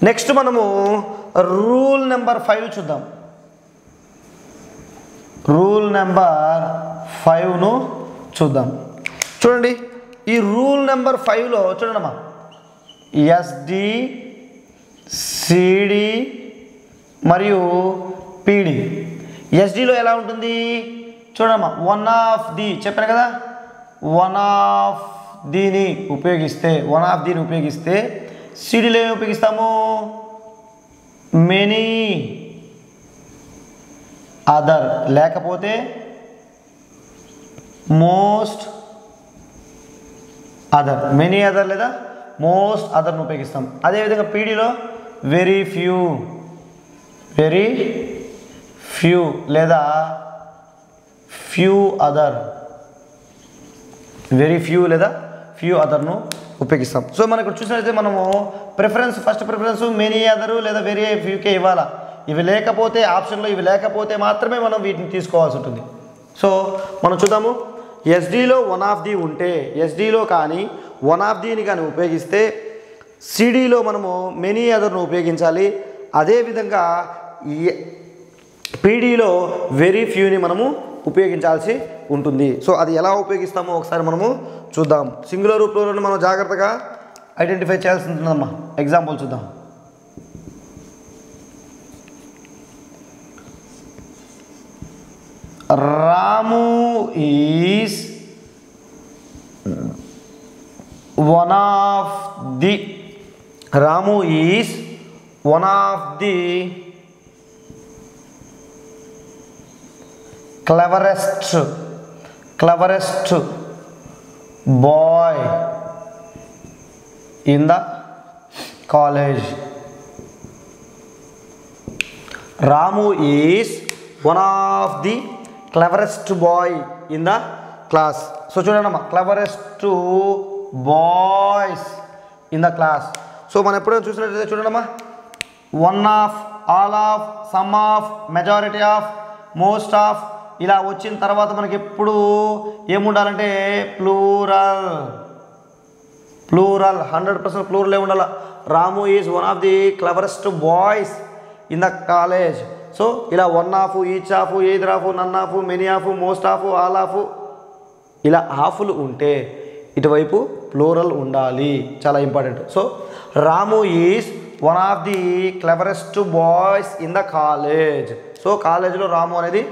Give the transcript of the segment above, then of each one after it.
Next మనము rule number 5 చూద్దాం. Rule number 5ను చూద్దాం. చూడండి, ఈ రూల్ నెంబర్ 5లో చూడండమ్మా, ఎస్డి, సిడి మరియు పిడి. ఎస్డిలో ఎలా ఉంటుంది చూడమ్మా, వన్ ఆఫ్ ది చెప్పాను కదా, వన్ ఆఫ్ దీని ఉపయోగిస్తే సిడిలో ఏమి ఉపయోగిస్తాము, మెనీ అదర్ లేకపోతే మోస్ట్ అదర్, మెనీ అదర్ లేదా మోస్ట్ అదర్ను ఉపయోగిస్తాం. అదేవిధంగా పీడీలో వెరీ ఫ్యూ లేదా ఫ్యూ అదర్, ఫ్యూ అదర్ను ఉపయోగిస్తాం. సో మనం ఇక్కడ చూసినట్లయితే మనము ఫస్ట్ ప్రిఫరెన్స్ మెనీ అదరు లేదా వెరీ ఫ్యూకే ఇవ్వాలా. ఇవి లేకపోతే ఆప్షన్లో ఇవి లేకపోతే మాత్రమే మనం వీటిని తీసుకోవాల్సి ఉంటుంది. సో మనం చూద్దాము, ఎస్డీలో వన్ ఆఫ్ ది ఉంటే, ఎస్డీలో కానీ వన్ ఆఫ్ దీని కానీ ఉపయోగిస్తే సిడీలో మనము మెనీ అదర్ను ఉపయోగించాలి. అదేవిధంగా పీడీలో వెరీ ఫ్యూని మనము ఉపయోగించాల్సి ఉంటుంది. సో అది ఎలా ఉపయోగిస్తామో ఒకసారి మనము చూద్దాం. సింగులర్ ప్లూరల్ మనం జాగ్రత్తగా ఐడెంటిఫై చేయాల్సి ఉంటుందమ్మా. ఎగ్జాంపుల్ చూద్దాం. Ramu is one of the, Ramu is one of the cleverest boy in the college. Ramu is one of the cleverest boy in the class. So చూడండి, cleverest boys in the class. So మనం ఎప్పుడైనా చూసినట్లయితే చూడండి, one of, all of, some of, majority of, most of ఇలా వచ్చిన తర్వాత మనకి ఎప్పుడు ఏముండాలంటే ప్లూరల్ 100% ప్లూరల్ ఏముండాల. Ramu is one of the cleverest boys in the college. So ఇలా one of, each of, either of, none of, many of, most of, all of ఇలా ఆఫ్లు ఉంటే ఇటువైపు ప్లూరల్ ఉండాలి, చాలా important. So Ramu is one of the cleverest boys in the college. So కాలేజ్లో రాము అనేది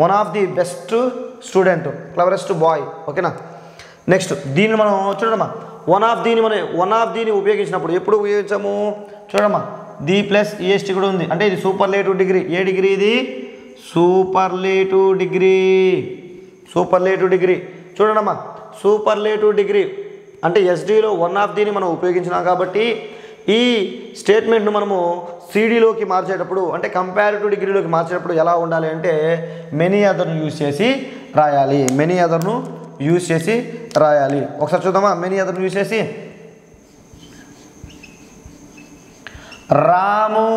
one of the best student, cleverest boy. ఓకేనా. Next దీన్ని మనం చూడమ్మా, వన్ ఆఫ్ దీని ఉపయోగించినప్పుడు ఎప్పుడు ఉపయోగించాము చూడమ్మా, ది ప్లస్ ఈఎస్టీ కూడా ఉంది, అంటే ఇది సూపర్లేటివ్ డిగ్రీ. ఏ డిగ్రీ ఇది? Superlative degree. చూడండమ్మా, సూపర్లేటివ్ డిగ్రీ అంటే ఎస్డీలో వన్ ఆఫ్ దీని మనం ఉపయోగించినాం కాబట్టి ఈ స్టేట్మెంట్ను మనము సిడీలోకి మార్చేటప్పుడు, అంటే కంపారిటివ్ డిగ్రీలోకి మార్చేటప్పుడు ఎలా ఉండాలి అంటే మెనీ అదర్ను యూజ్ చేసి రాయాలి. ఒకసారి చూద్దామా, మెనీ అదర్ను యూజ్ చేసి. రాము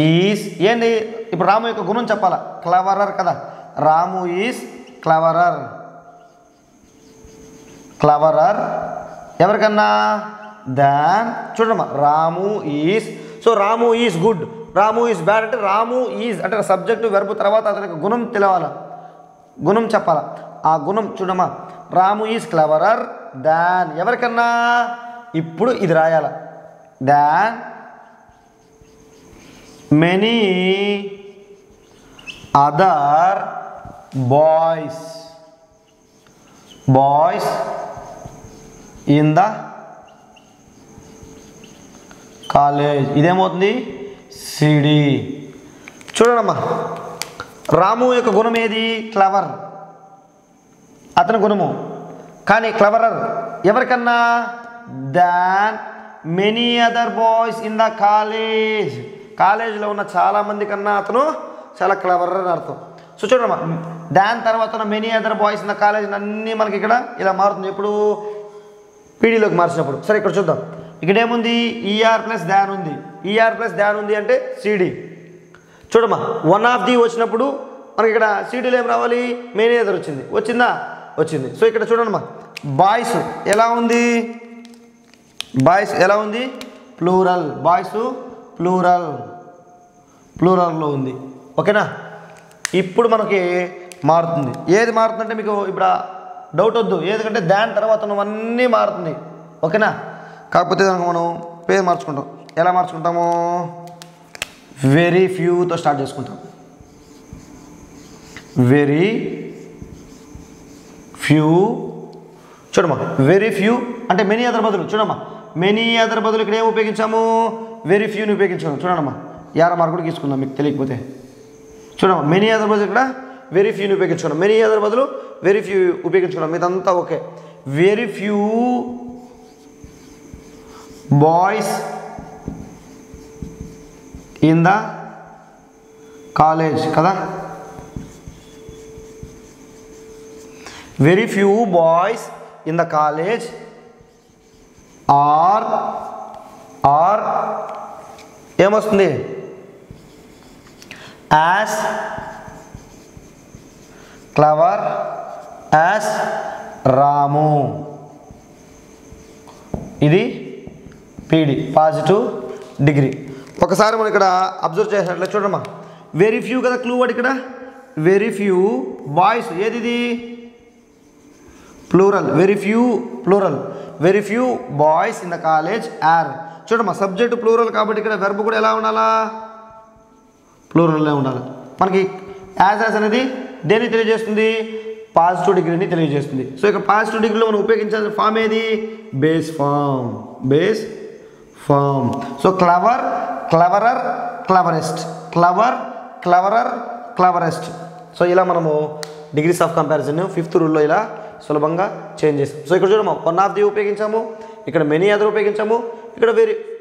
ఈజ్ ఏంటి, ఇప్పుడు రాము యొక్క గుణం చెప్పాలా, క్లవరర్ కదా. రాము ఈజ్ క్లవరర్ ఎవరికన్నా దాన్. చూడమ్మా, Ramu is, so Ramu is good, Ramu is bad అంటే రాము ఈజ్ అంటే సబ్జెక్టు వెర్బ్ తర్వాత అతనికి గుణం తెలవాలా, గుణం చెప్పాలా. ఆ గుణం చూడమ్మా, రాము ఈజ్ క్లవరర్ దాన్ ఎవరికన్నా, ఇప్పుడు ఇది రాయాల, than many other boys in the college. ఇదేమవుతుంది సిడి. చూడండమ్మా, రాము యొక్క గుణం ఏది? క్లవర్, అతని గుణము. కానీ క్లవరర్ ఎవరికన్నా? దాన్ many other boys in the college. కాలేజ్లో ఉన్న చాలామంది కన్నా అతను చాలా క్లవర్ అని అర్థం. సో చూడమ్మా, దాన్ తర్వాత many other boys in the college అన్నీ మనకి ఇక్కడ ఇలా మారుతుంది. ఎప్పుడు? పీడీలోకి మార్చినప్పుడు. సరే ఇక్కడ చూద్దాం, ఇక్కడ ఏముంది? ఈఆర్ ప్లస్ దాన్ ఉంది, అంటే సిడి. చూడమ్మా, వన్ ఆఫ్ ది వచ్చినప్పుడు మనకి ఇక్కడ సిడీలో ఏం రావాలి? మెనీ అదర్ వచ్చింది. సో ఇక్కడ చూడండమ్మా, బాయ్స్ ఎలా ఉంది? బాయ్స్ ఎలా ఉంది? ప్లూరల్. బాయ్స్ ప్లూరల్లో ఉంది. ఓకేనా? ఇప్పుడు మనకి మారుతుంది. ఏది మారుతుందంటే మీకు ఇప్పుడు డౌట్ వద్దు, ఏదంటే దాని తర్వాత నువ్వన్నీ మారుతుంది. ఓకేనా? కాకపోతే దానికి మనం పేరు మార్చుకుంటాం. ఎలా మార్చుకుంటాము? వెరీ ఫ్యూతో స్టార్ట్ చేసుకుంటాం. Very few. చూడమ్మా, వెరీ ఫ్యూ అంటే మెనీ అదర్ బదులు. చూడమ్మా, మెనీ అదర్ బదులు ఇక్కడ ఏం ఉపయోగించాము? వెరీ ఫ్యూని ఉపయోగించాము. చూడమ్మా, 50 మార్కులు తీసుకుందాం మీకు తెలియకపోతే. చూడమ్మా, మెనీ అదర్ బదులు ఇక్కడ వెరీ ఫ్యూని ఉపయోగించుకున్నాం. మెనీ అదర్ బదులు వెరీ ఫ్యూ ఉపయోగించుకున్నాం. ఇదంతా okay. Very few boys in the college కదా. Very few boys in the college are ఏమొస్తుంది? As clever as Ramu. ఇది పీడి, పాజిటివ్ డిగ్రీ. ఒకసారి మనం ఇక్కడ అబ్జర్వ్ చేసినట్లే చూడమ్మా, వెరీ ఫ్యూ కదా క్లూ వర్డ్ ఇక్కడ. వెరీ ఫ్యూ బాయ్స్, ఏది ఇది? Plural. Very few plural. Very few boys in the college are. చూడమ్మా, సబ్జెక్ట్ ప్లూరల్ కాబట్టి ఇక్కడ వెర్బ్ కూడా ఎలా ఉండాలా? ప్లూరల్లో ఉండాలి. మనకి యాజ్ అనేది దేన్ని తెలియజేస్తుంది? పాజిటివ్ డిగ్రీని తెలియజేస్తుంది. సో ఇక పాజిటివ్ డిగ్రీలో మనం ఉపయోగించాల్సిన ఫామ్ ఏది? Base form. So clever, cleverer, cleverest. Cleverest. So ఇలా మనము డిగ్రీస్ ఆఫ్ కంపారిజన్ 5th రూల్లో ఇలా సులభంగా చేంజ్ చేస్తాం. సో ఇక్కడ చూడమ్మా, వన్ ఆఫ్ ది ఉపయోగించాము, ఇక్కడ మెనీ అదర్ ఉపయోగించాము, ఇక్కడ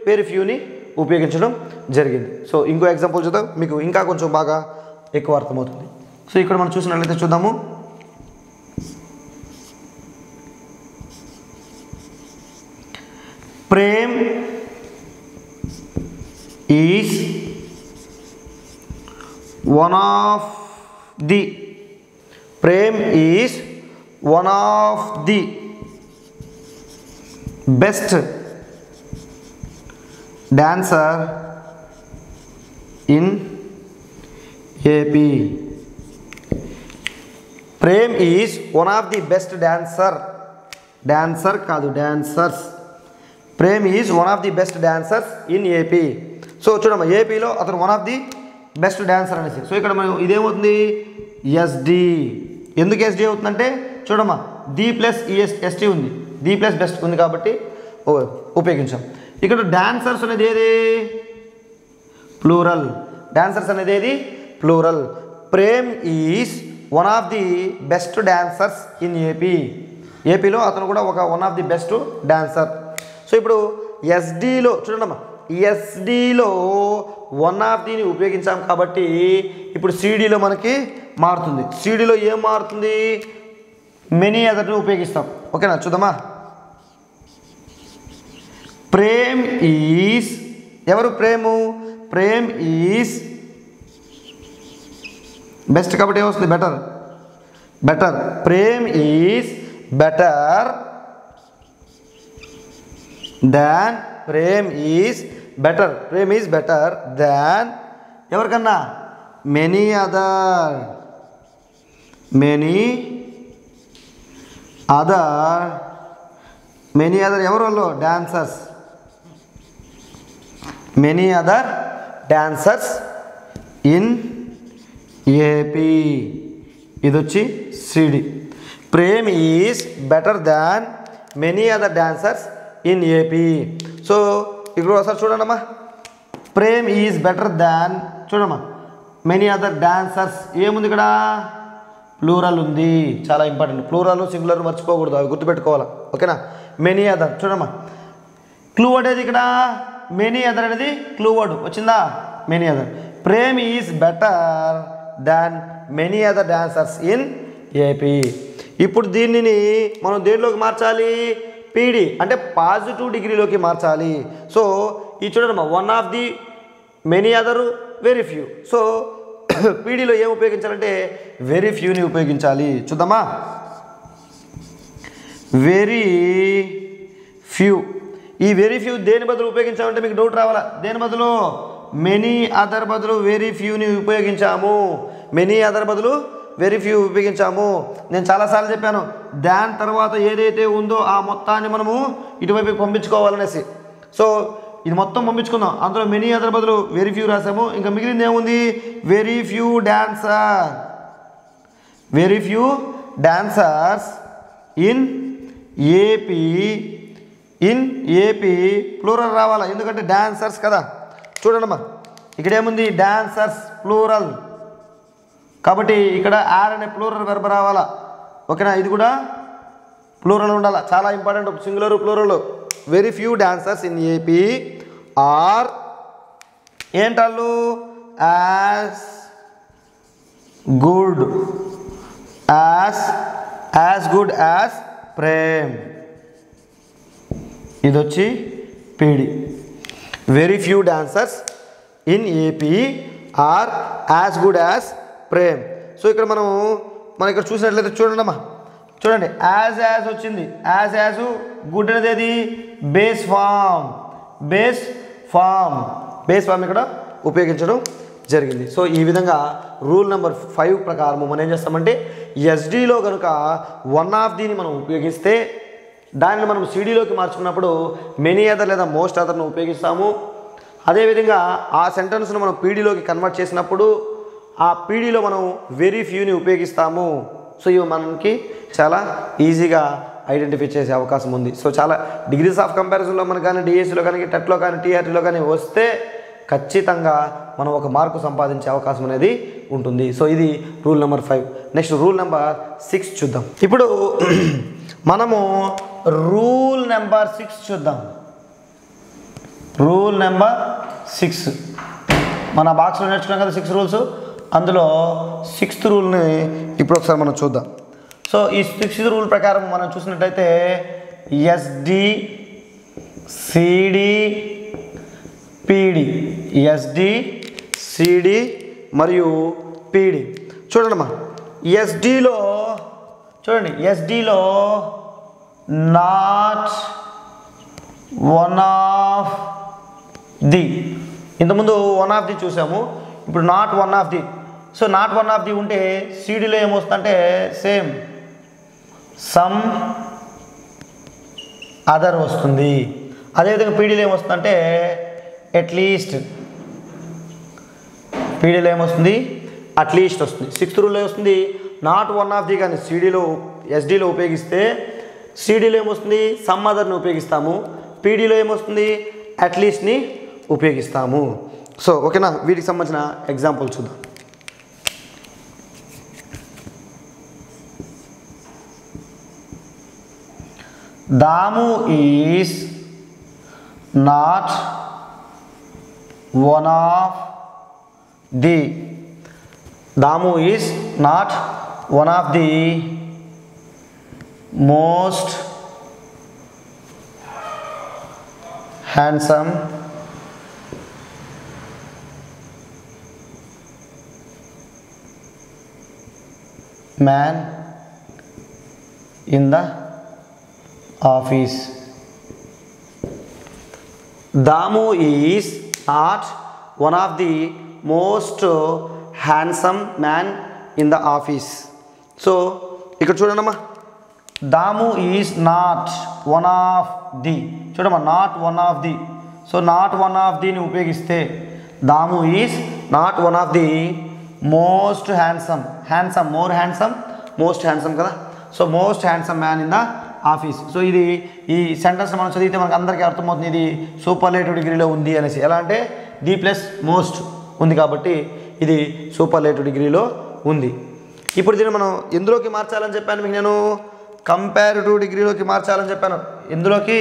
వెరీ ఫ్యూని ఉపయోగించడం జరిగింది. సో ఇంకో ఎగ్జాంపుల్ చూద్దాం, మీకు ఇంకా కొంచెం బాగా ఎక్కువ అర్థమవుతుంది. సో ఇక్కడ మనం చూసినట్లయితే చూద్దాము. Prem is one of the best dancer in AP. Prem is one of the best dancer కాదు, dancers. Prem is one of the best dancers in AP. So చూడమ్మా, ఏపీలో అతను one of the best dancer అనేసి. సో ఇక్కడ మనం ఇదేమవుతుంది? ఎస్డి. ఎందుకు SD అవుతుందంటే చూడమ్మా, ది ప్లస్ ఎస్టీ ఉంది, ది ప్లస్ బెస్ట్ ఉంది కాబట్టి ఉపయోగించాం. ఇక్కడ డాన్సర్స్ అనేది ఏది? ప్లూరల్. డాన్సర్స్ అనేది ఏది? Plural. Prem is one of the best dancers in AP. ఏపీలో అతను కూడా one of the best dancer. So ఇప్పుడు ఎస్డిలో చూడండమ్మా, ఎస్డిలో వన్ ఆఫ్ దీని ఉపయోగించాం కాబట్టి ఇప్పుడు సిడిలో మనకి మారుతుంది. సిడిలో ఏం మారుతుంది? మెనీ అదర్ని ఉపయోగిస్తాం. ఓకేనా? చూద్దామా. ప్రేమ్ ఈజ్, ఎవరు ప్రేము? ప్రేమ్ ఈజ్ బెస్ట్ కాబట్టి ఏమొస్తుంది? Better. Prem is better than. Prem is better than ఎవరికన్నా? మెనీ అదర్ ఎవరు వాళ్ళు? Dancers. Many other dancers in AP. ఇది వచ్చి CD. Prem is better than many other dancers in AP. So ఇప్పుడు ఒకసారి చూడండమ్మా, ప్రేమ్ ఈజ్ బెటర్ దాన్ చూడమ్మా మెనీ అదర్ డాన్సర్స్. ఏముంది ఇక్కడ? ప్లూరల్ ఉంది. చాలా ఇంపార్టెంట్. ప్లూరల్ సింగులర్ మర్చిపోకూడదు, అవి గుర్తుపెట్టుకోవాలి. ఓకేనా? మెనీ అదర్ చూడమ్మా, క్లూ వర్డ్ ఏది ఇక్కడ? మెనీ అదర్ అనేది క్లూ వర్డ్ వచ్చిందా? Many other. Prem is better than many other dancers in AP. ఇప్పుడు దీనిని మనం దేనిలోకి మార్చాలి? పీడి అంటే పాజిటివ్ డిగ్రీలోకి మార్చాలి. సో ఈ చూడమ్మా, one of the many other very few. So పీడీలో ఏం ఉపయోగించాలంటే వెరీ ఫ్యూని ఉపయోగించాలి. చూద్దామా. వెరీ ఫ్యూ ఈ వెరీ ఫ్యూ దేని బదులు ఉపయోగించామంటే మీకు డౌట్ రావాలా, దేని బదులు మెనీ అదర్ బదులు వెరీ ఫ్యూని ఉపయోగించాము. మెనీ అదర్ బదులు వెరీ ఫ్యూ ఉపయోగించాము. నేను చాలాసార్లు చెప్పాను, దాని తర్వాత ఏదైతే ఉందో ఆ మొత్తాన్ని మనము ఇటువైపు పంపించుకోవాలనేసి. సో ఇది మొత్తం పంపించుకుందాం. అందులో మెనీ అదర్ బదులు వెరీ ఫ్యూ రాసాము. ఇంకా మిగిలింది ఏముంది, very few dancer, very few dancers in AP. In AP plural రావాలా, ఎందుకంటే డాన్సర్స్ కదా. చూడండమ్మా ఇక్కడ ఏముంది, డాన్సర్స్ ప్లూరల్, కాబట్టి ఇక్కడ ఆర్ అనే ప్లూరల్ వెర్బ్ రావాలా. ఓకేనా, ఇది కూడా ప్లూరల్ ఉండాలా, చాలా important. Singular plural. Very few dancers in AP are ఏంటాళ్ళు, as good as good as Prem. ఇది వచ్చి PD. Very few dancers in AP are as good as Prem. So ఇక్కడ మనం ఇక్కడ చూసినట్లయితే చూడండి అమ్మా, చూడండి యాజ్ వచ్చింది. యాజ్ గుడ్ అనేది ఏది, బేస్ ఫామ్ ఇక్కడ ఉపయోగించడం జరిగింది. సో ఈ విధంగా రూల్ నెంబర్ 5 ప్రకారం మనం ఏం చేస్తామంటే ఎస్డీలో కనుక వన్ ఆఫ్ దీని మనం ఉపయోగిస్తే దానిని మనం సిడీలోకి మార్చుకున్నప్పుడు మెనీ అదర్ లేదా మోస్ట్ అదర్ను ఉపయోగిస్తాము. అదేవిధంగా ఆ సెంటెన్స్ను మనం పీడీలోకి కన్వర్ట్ చేసినప్పుడు ఆ పీడీలో మనం వెరీ ఫ్యూని ఉపయోగిస్తాము. సో ఇవి మనకి చాలా ఈజీగా ఐడెంటిఫై చేసే అవకాశం ఉంది. సో చాలా డిగ్రీస్ ఆఫ్ కంపారిజన్లో మనకు కానీ డిఎస్సిలో కానీ టెట్లో కానీ టీఆర్టీలో కానీ వస్తే ఖచ్చితంగా మనం ఒక మార్కు సంపాదించే అవకాశం అనేది ఉంటుంది. సో ఇది rule number 5. Next rule number 6 చూద్దాం. ఇప్పుడు మనము రూల్ నెంబర్ 6 చూద్దాం. రూల్ నెంబర్ 6 మన బాక్స్లో నేర్చుకున్నాం కదా 6 రూల్స్. అందులో 6th రూల్ని ఇప్పుడు ఒకసారి మనం చూద్దాం. సో ఈ 6th రూల్ ప్రకారం మనం చూసినట్టయితే SD CD PD, SD CD మరియు పీడి. చూడండి అమ్మా, ఎస్డిలో చూడండి, ఎస్డిలో నాట్ వన్ ఆఫ్ ది, ఇంతకుముందు వన్ ఆఫ్ ది చూసాము, ఇప్పుడు not one of the. So not one of the ఉంటే సిడిలో ఏమొస్తుందంటే సేమ్ సమ్ అదర్ వస్తుంది. అదేవిధంగా పీడీలో ఏమొస్తుందంటే అట్లీస్ట్, పీడీలో ఏమొస్తుంది అట్లీస్ట్ వస్తుంది. 6th రూల్లో వస్తుంది నాట్ వన్ ఆఫ్ ది కానీ సిడీలో ఎస్డీలో ఉపయోగిస్తే సిడీలో ఏమొస్తుంది సమ్ అదర్ని ఉపయోగిస్తాము, పీడీలో ఏమొస్తుంది అట్లీస్ట్ని ఉపయోగిస్తాము. సో ఓకేనా, వీటికి సంబంధించిన ఎగ్జాంపుల్ చూద్దాం. Dhamu is not one of the, Dhamu is not one of the most handsome man in the office. Damu is not one of the most handsome man in the office. So ఇక్కడ చూడండమ్మా, Dhamu is not one of the, చూడమ్మా not one of the. So not one of దిని ఉపయోగిస్తే Dhamu is not one of the most handsome, handsome more handsome most handsome కదా. So most handsome man in the office. So ఇది ఈ sentence మనం చదివితే మనకు అందరికీ అర్థమవుతుంది ఇది సూపర్లేటివ్ డిగ్రీలో ఉంది అనేసి. ఎలా అంటే ది ప్లస్ మోస్ట్ ఉంది కాబట్టి ఇది సూపర్లేటివ్ డిగ్రీలో ఉంది. ఇప్పుడు దీన్ని మనం ఎందులోకి మార్చాలని చెప్పాను మీకు, నేను కంపారిటివ్ డిగ్రీలోకి మార్చాలని చెప్పాను. ఎందులోకి,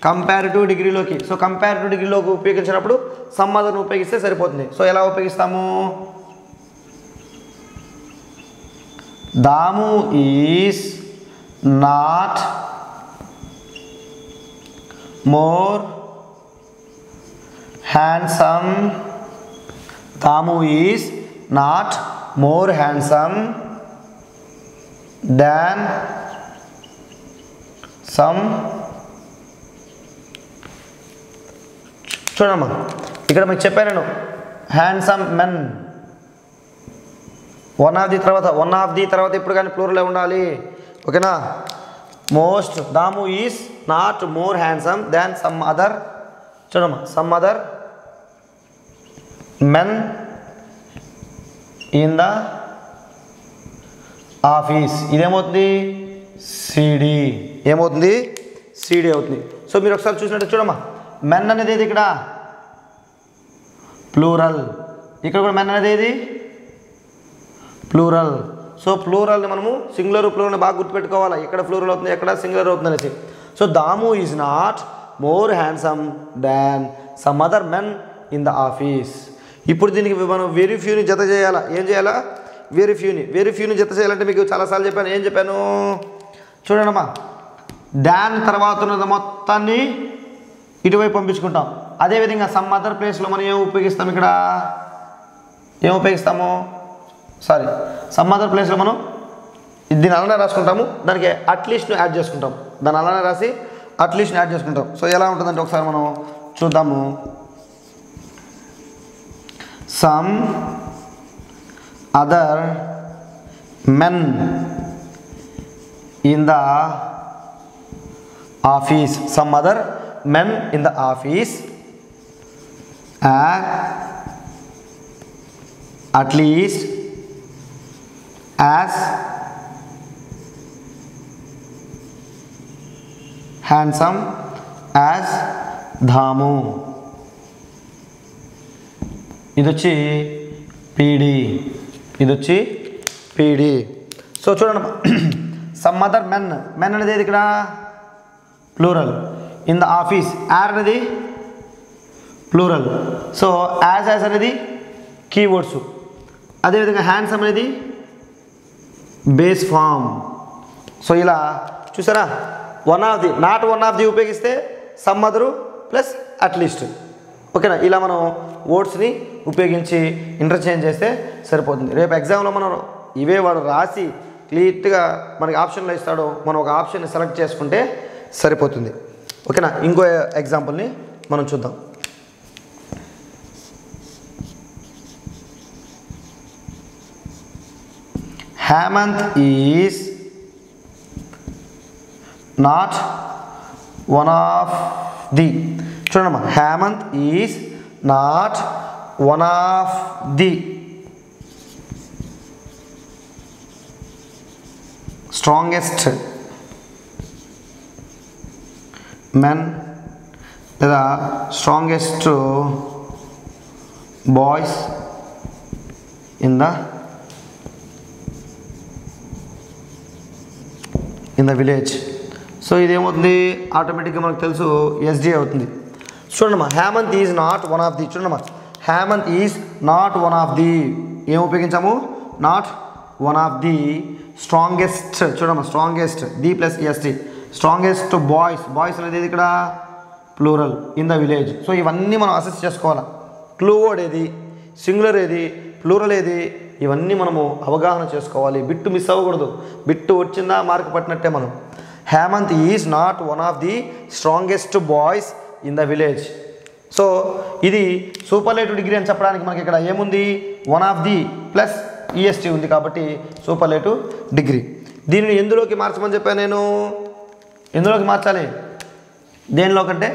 కంపారిటివ్ డిగ్రీలోకి. సో కంపారిటివ్ డిగ్రీలోకి ఉపయోగించినప్పుడు సమ్ అదర్ని ఉపయోగిస్తే సరిపోతుంది. సో ఎలా ఉపయోగిస్తాము, Dhamu is not more handsome, Dhamu is not more handsome than some చూడమ్మా, ఇక్కడ మీకు చెప్పాను నేను handsome men one of the తర్వాత ఇప్పుడు కానీ ప్లూరలే ఉండాలి. ఓకేనా? Most Dhamu is not more handsome than some other. చూడమ్మా, some other men in the office. ఇదేమవుతుంది? సిడి. ఏమవుతుంది? సిడి అవుతుంది. సో మీరు ఒకసారి చూసినట్టు చూడమ్మా, మెన్ అనేది ఏది ఇక్కడ? ప్లూరల్. ఇక్కడ కూడా మెన్ అనేది ఏది? ప్లూరల్. సో ప్లూరల్ని మనము సింగులర్ ప్లూరల్ని బాగా గుర్తుపెట్టుకోవాలి. ఎక్కడ ప్లూరల్ అవుతుంది, ఎక్కడ సింగులర్ అవుతుంది అనేసి. So Damu is not more handsome than some other men in the office. ఇప్పుడు దీనికి మనం వెరీ ఫ్యూని జత చేయాలా. ఏం చేయాలా? వెరీ ఫ్యూని జత చేయాలంటే మీకు చాలాసార్లు చెప్పాను. ఏం చెప్పాను చూడండమ్మా, డాన్ తర్వాత ఉన్నది మొత్తాన్ని ఇటువైపు పంపించుకుంటాం. అదేవిధంగా సమ్ అదర్ ప్లేస్లో మనం ఏం ఉపయోగిస్తాం? ఇక్కడ ఏం ఉపయోగిస్తాము? సమ్ అదర్ ప్లేస్లో మనం దీన్ని అలానే రాసుకుంటాము, దానికి అట్లీస్ట్ను యాడ్ చేసుకుంటాం. దాన్ని అలానే రాసి అట్లీస్ట్ని యాడ్ చేసుకుంటాం. సో ఎలా ఉంటుందంటే ఒకసారి మనం చూద్దాము. Some other men in the office. Some other men in the office at least as handsome as Dhamu. ఇదొచ్చి పీడి. సో చూడండి, సమ్ అదర్ మెన్ అనేది ఏది ఇక్కడ? Plural. In the office are అనేది ప్లూరల్. సో యాజ్ అనేది keywords. అదేవిధంగా handsome అనేది base form. So ఇలా చూసారా, నాట్ వన్ ఆఫ్ ది ఉపయోగిస్తే సమ్ అదరు ప్లస్ అట్లీస్ట్. ఓకేనా? ఇలా మనం వర్డ్స్ని ఉపయోగించి ఇంటర్చేంజ్ చేస్తే సరిపోతుంది. రేపు ఎగ్జామ్లో మనం ఇవే వాడు రాసి క్లియర్గా మనకి ఆప్షన్లో ఇస్తాడో మనం ఒక ఆప్షన్ని సెలెక్ట్ చేసుకుంటే సరిపోతుంది. ఓకేనా? ఇంకో ఎగ్జాంపుల్ని మనం చూద్దాం. Hemant is not one of the. చూడమ్మా, Hemant is not one of the strongest men లేదా strongest boys in the village. So ఇదేమవుతుంది? ఆటోమేటిక్గా మనకు తెలుసు ఎస్డి అవుతుంది. చూడమ్మా, Hemanth is not one of the. చూడమ్మా, Hemanth is not one of the. ఏం ఉపయోగించాము? Not one of the strongest. చూడమ్మా, strongest the plus SD. Strongest boys అనేది ఇక్కడ plural in the village. So ఇవన్నీ మనం అసెస్ చేసుకోవాలి. క్లూ వర్డ్ ఏది, సింగులర్ ఏది, ప్లూరల్ ఏది, ఇవన్నీ మనము అవగాహన చేసుకోవాలి. బిట్టు మిస్ అవ్వకూడదు. బిట్టు వచ్చిందా మార్క్ పట్టినట్టే మనం. Hemant is not one of the strongest boys in the village. So ఇది సూపర్లేటివ్ డిగ్రీ అని చెప్పడానికి మనకి ఇక్కడ ఏముంది? One of the plus EST ఉంది కాబట్టి సూపర్లేటివ్ డిగ్రీ. దీనిని ఎందులోకి మార్చమని చెప్పాను నేను? ఎందులోకి మార్చాలి? దేనిలోకంటే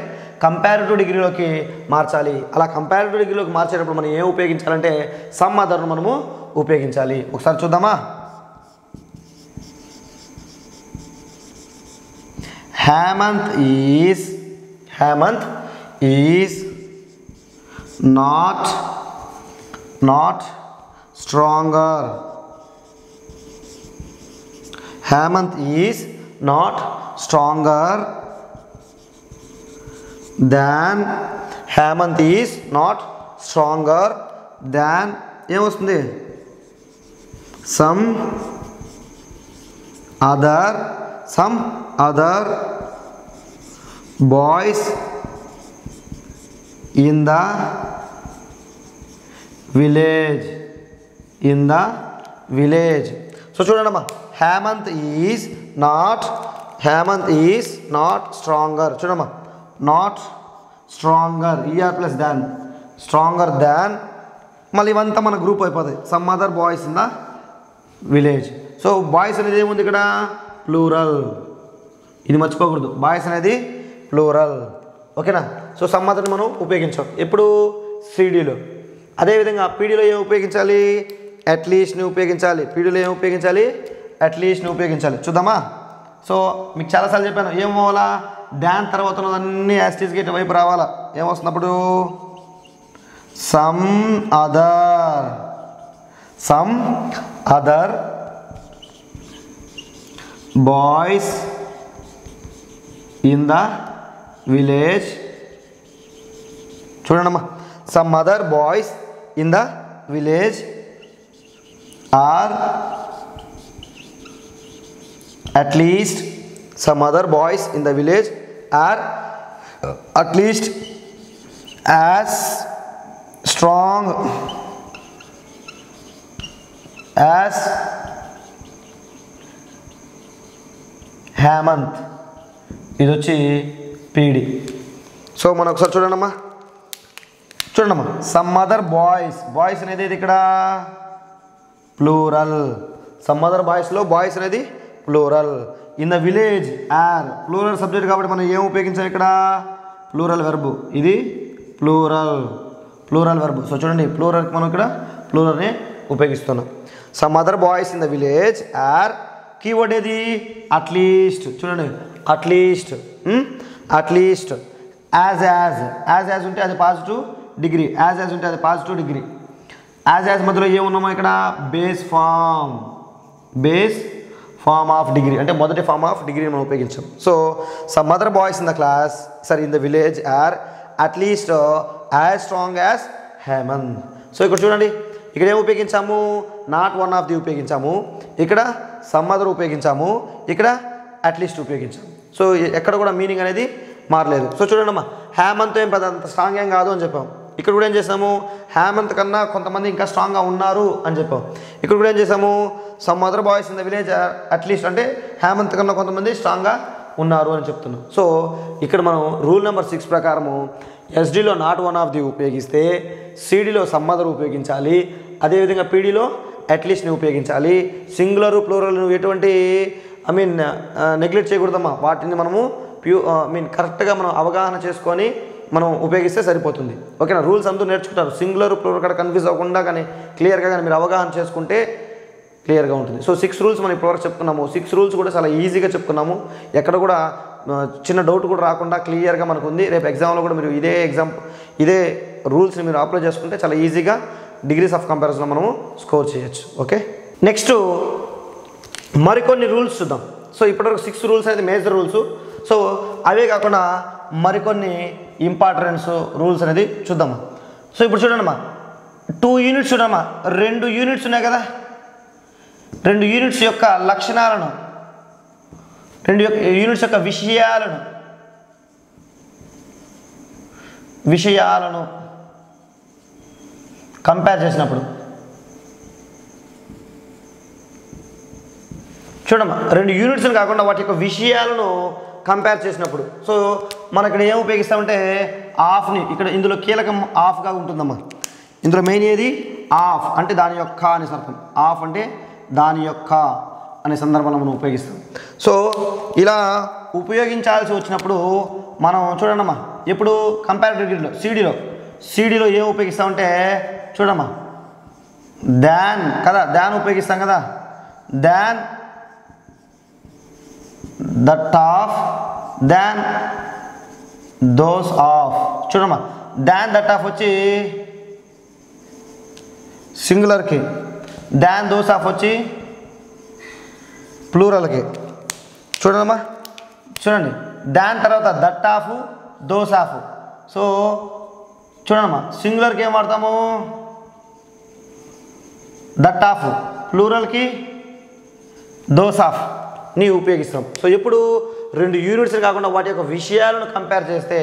కంపారిటివ్ డిగ్రీలోకి మార్చాలి. అలా కంపారిటివ్ డిగ్రీలోకి మార్చేటప్పుడు మనం ఏం ఉపయోగించాలంటే సమ్ అదర్ను మనము ఉపయోగించాలి. ఒకసారి చూద్దామా? Hemanth is not stronger. Hemanth is not stronger than. Hemanth is not stronger than ఏమొస్తుంది? Some other boys in the village. So చూడండి అమ్మా, హేమంత్ ఈజ్ నాట్ స్ట్రాంగర్. చూడమ్మా, not stronger, ER plus than, stronger than. మళ్ళీ ఇవంతా మన గ్రూప్ అయిపోతాయి. Some other boys in the village. So boys అనేది ఏముంది ఇక్కడ, ప్లూరల్. ఇది మర్చిపోకూడదు, బాయ్స్ అనేది ప్లూరల్. ఓకేనా. సో సమ్ అదర్ని మనం ఉపయోగించాం ఎప్పుడు, సిడీలో. అదేవిధంగా పీడీలో ఏం ఉపయోగించాలి, అట్లీస్ట్ని ఉపయోగించాలి. పీడీలో ఏం ఉపయోగించాలి, అట్లీస్ట్ని ఉపయోగించాలి. చూద్దామా. సో మీకు చాలాసార్లు చెప్పాను, ఏమవ్వాలా, దాన్ తర్వాత అన్నీ యాస్టీస్కి ఇటువైపు రావాలా. ఏమొస్తున్నప్పుడు some other boys in the village. చూడండమ్మా, some other boys in the village are at least some other boys in the village are at least as strong as Hemant. ఇది వచ్చి పీడి. సో మనం ఒకసారి చూడండమ్మా, సమ్ అదర్ బాయ్స్ అనేది ఇక్కడ plural. Some other బాయ్స్లో boys అనేది plural. In the village are plural subject కాబట్టి మనం ఏం ఉపయోగించాం ఇక్కడ, ప్లూరల్ వెర్బ్. ఇది ప్లూరల్ వెర్బ్. సో చూడండి, ప్లూరల్కి మనం ఇక్కడ ప్లూరల్ని ఉపయోగిస్తున్నాం. Some other boys in the village are, keyword ఏది, అట్లీస్ట్. చూడండి, అట్లీస్ట్ యాజ్ ఉంటే అది పాజిటివ్ డిగ్రీ, యాజ్ ఉంటే అది పాజిటివ్ డిగ్రీ. యాజ్ మధ్యలో ఏమున్నామో ఇక్కడ, బేస్ ఫామ్ ఆఫ్ డిగ్రీ, అంటే మొదటి ఫామ్ ఆఫ్ డిగ్రీని మనం ఉపయోగించాం. So some other boys in the class in the village are at least as strong as Hemanth. So ఇక్కడ చూడండి, ఇక్కడ ఏం ఉపయోగించాము, నాట్ వన్ ఆఫ్ ది ఉపయోగించాము, ఇక్కడ సమ్ అదర్ ఉపయోగించాము, ఇక్కడ అట్లీస్ట్ ఉపయోగించాము. సో ఎక్కడ కూడా మీనింగ్ అనేది మారలేదు. సో చూడండి అమ్మా, హేమంత్ ఏం పెద్ద అంత స్ట్రాంగ్ ఏం కాదు అని చెప్పాము. ఇక్కడ కూడా ఏం చేసాము, హేమంత్ కన్నా కొంతమంది ఇంకా స్ట్రాంగ్గా ఉన్నారు అని చెప్పాము. ఇక్కడ కూడా ఏం చేసాము, some other boys in the village at least అంటే హేమంత్ కన్నా కొంతమంది స్ట్రాంగ్గా ఉన్నారు అని చెప్తున్నాం. సో ఇక్కడ మనం రూల్ నెంబర్ 6 ప్రకారము ఎస్డీలో నాట్ వన్ ఆఫ్ ది ఉపయోగిస్తే సిడీలో సమ్ అదర్ ఉపయోగించాలి. అదేవిధంగా పీడీలో అట్లీస్ట్ని ఉపయోగించాలి. సింగులర్ ప్లూరల్ ఎటువంటి నెగ్లెక్ట్ చేయకూడదమ్మా. వాటిని మనము కరెక్ట్గా మనం అవగాహన చేసుకొని మనం ఉపయోగిస్తే సరిపోతుంది. ఓకేనా. రూల్స్ అందరూ నేర్చుకుంటారు. సింగులర్ ప్లూరల్ కూడా కన్ఫ్యూజ్ అవ్వకుండా కానీ క్లియర్గా కానీ మీరు అవగాహన చేసుకుంటే క్లియర్గా ఉంటుంది. సో 6 రూల్స్ మనం ఇప్పటివరకు చెప్పుకున్నాము. 6 రూల్స్ కూడా చాలా ఈజీగా చెప్పుకున్నాము. ఎక్కడ కూడా చిన్న డౌట్ కూడా రాకుండా క్లియర్గా మనకు ఉంది. రేపు ఎగ్జామ్లో కూడా మీరు ఇదే రూల్స్ని మీరు అప్లై చేసుకుంటే చాలా ఈజీగా డిగ్రీస్ ఆఫ్ కంపారిజన్ మనము స్కోర్ చేయొచ్చు. ఓకే. నెక్స్ట్ మరికొన్ని రూల్స్ చూద్దాం. సో ఇప్పటివరకు 6 రూల్స్ అనేది మేజర్ రూల్స్. సో అవే కాకుండా మరికొన్ని ఇంపార్టెన్స్ రూల్స్ అనేది చూద్దామా. సో ఇప్పుడు చూడండిమ్మా, 2 యూనిట్స్ చూడమ్మా, 2 యూనిట్స్ ఉన్నాయి కదా. 2 యూనిట్స్ యొక్క లక్షణాలను, 2 యూనిట్స్ యొక్క విషయాలను కంపేర్ చేసినప్పుడు చూడమ్మా, 2 యూనిట్స్ని కాకుండా వాటి యొక్క విషయాలను కంపేర్ చేసినప్పుడు సో మనం ఇక్కడ ఏం ఉపయోగిస్తామంటే ఆఫ్ని. ఇక్కడ ఇందులో కీలకం ఆఫ్గా ఉంటుందమ్మా. ఇందులో మెయిన్ ఏది, ఆఫ్ అంటే దాని యొక్క అనే అర్థం. ఆఫ్ అంటే దాని యొక్క అనే సందర్భంలో మనం ఉపయోగిస్తాం. సో ఇలా ఉపయోగించాల్సి వచ్చినప్పుడు మనం చూడండమ్మా, ఎప్పుడు కంపారిటివ్ డిగ్రీలో సిడీలో ఏం ఉపయోగిస్తామంటే చూడమ్మా, దాన్ కదా, దాన్ ఉపయోగిస్తాం కదా. Than that of, than those of. చూడమ్మా, దాన్ దట్ ఆఫ్ వచ్చి సింగులర్కి, దాన్ దోస్ ఆఫ్ వచ్చి ప్లూరల్కి. చూడమ్మా, చూడండి, దాన్ తర్వాత that of, those of. So చూడమ్మా, సింగులర్కి ఏం వాడతాము, దట్ ఆఫ్, ప్లూరల్కి దోస్ ఆఫ్ ని ఉపయోగిస్తాం. సో ఎప్పుడు 2 యూనిట్స్ కాకుండా వాటి యొక్క విషయాలను కంపేర్ చేస్తే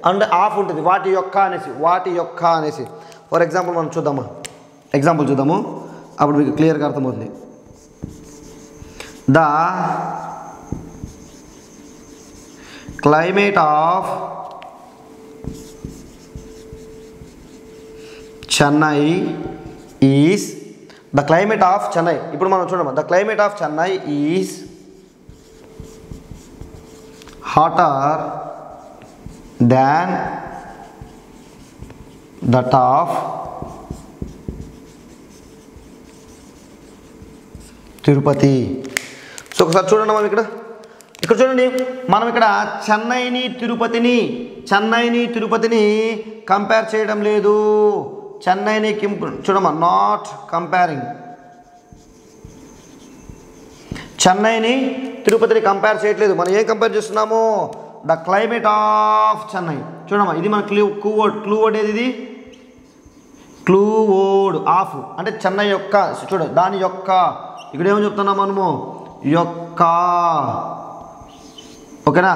అండ్ ఆఫ్ ఉంటుంది, వాటి యొక్క అనేసి. ఫర్ ఎగ్జాంపుల్ మనం చూద్దామా, ఎగ్జాంపుల్ చూద్దాము, అప్పుడు మీకు క్లియర్గా అర్థమవుతుంది. The climate of Chennai is the climate of Chennai. ఇప్పుడు మనం చూడమ్మా, the climate of Chennai is hotter than that of Tirupati. So ఒకసారి చూడండి మనం ఇక్కడ చూడండి, మనం ఇక్కడ చెన్నైని తిరుపతిని కంపేర్ చేయడం లేదు. చెన్నైని చూడమ్మా, నాట్ కంపేరింగ్. చెన్నైని తిరుపతిని కంపేర్ చేయట్లేదు. మనం ఏం కంపేర్ చేస్తున్నాము? The climate of Chennai. చూడమ్మా, ఇది మన క్లూ వర్డ్ ఏది? ఇది క్లూ వర్డ్ ఆఫ్ అంటే చెన్నై యొక్క, చూడ దాని యొక్క, ఇక్కడ ఏమని చెప్తున్నాం మనము? యొక్క, ఓకేనా?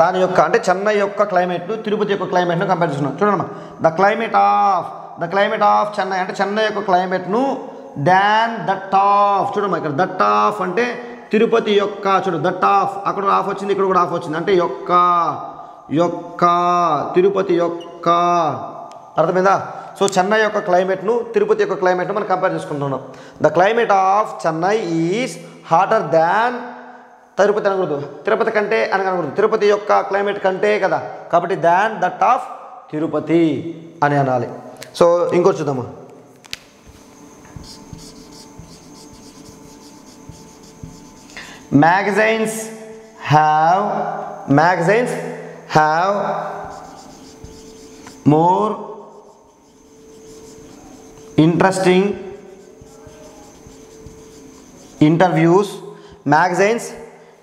దాని యొక్క అంటే చెన్నై యొక్క క్లైమేట్ను తిరుపతి యొక్క క్లైమేట్ను కంపేర్ చేస్తున్నాం. చూడమ్మా, ద క్లైమేట్ ఆఫ్ చెన్నై అంటే చెన్నై యొక్క క్లైమేట్ను దాన్ దట్ ఆఫ్. చూడమ్మా, ఇక్కడ దట్ ఆఫ్ అంటే తిరుపతి యొక్క, చూడు దట్ ఆఫ్, అక్కడ ఆఫ్ వచ్చింది, ఇక్కడ కూడా ఆఫ్ వచ్చింది, అంటే యొక్క తిరుపతి యొక్క, అర్థమైందా? సో చెన్నై యొక్క క్లైమేట్ను తిరుపతి యొక్క క్లైమేట్ను మనం కంపేర్ చేసుకుంటున్నాం. The climate of Chennai is hotter than Tirupati అనకూడదు, తిరుపతి కంటే అనకూడదు, తిరుపతి యొక్క క్లైమేట్ కంటే కదా, కాబట్టి దాన్ దట్ ఆఫ్ తిరుపతి అని అనాలి. సో ఇంకోటి చూద్దామా, magazines have more interesting interviews. Magazines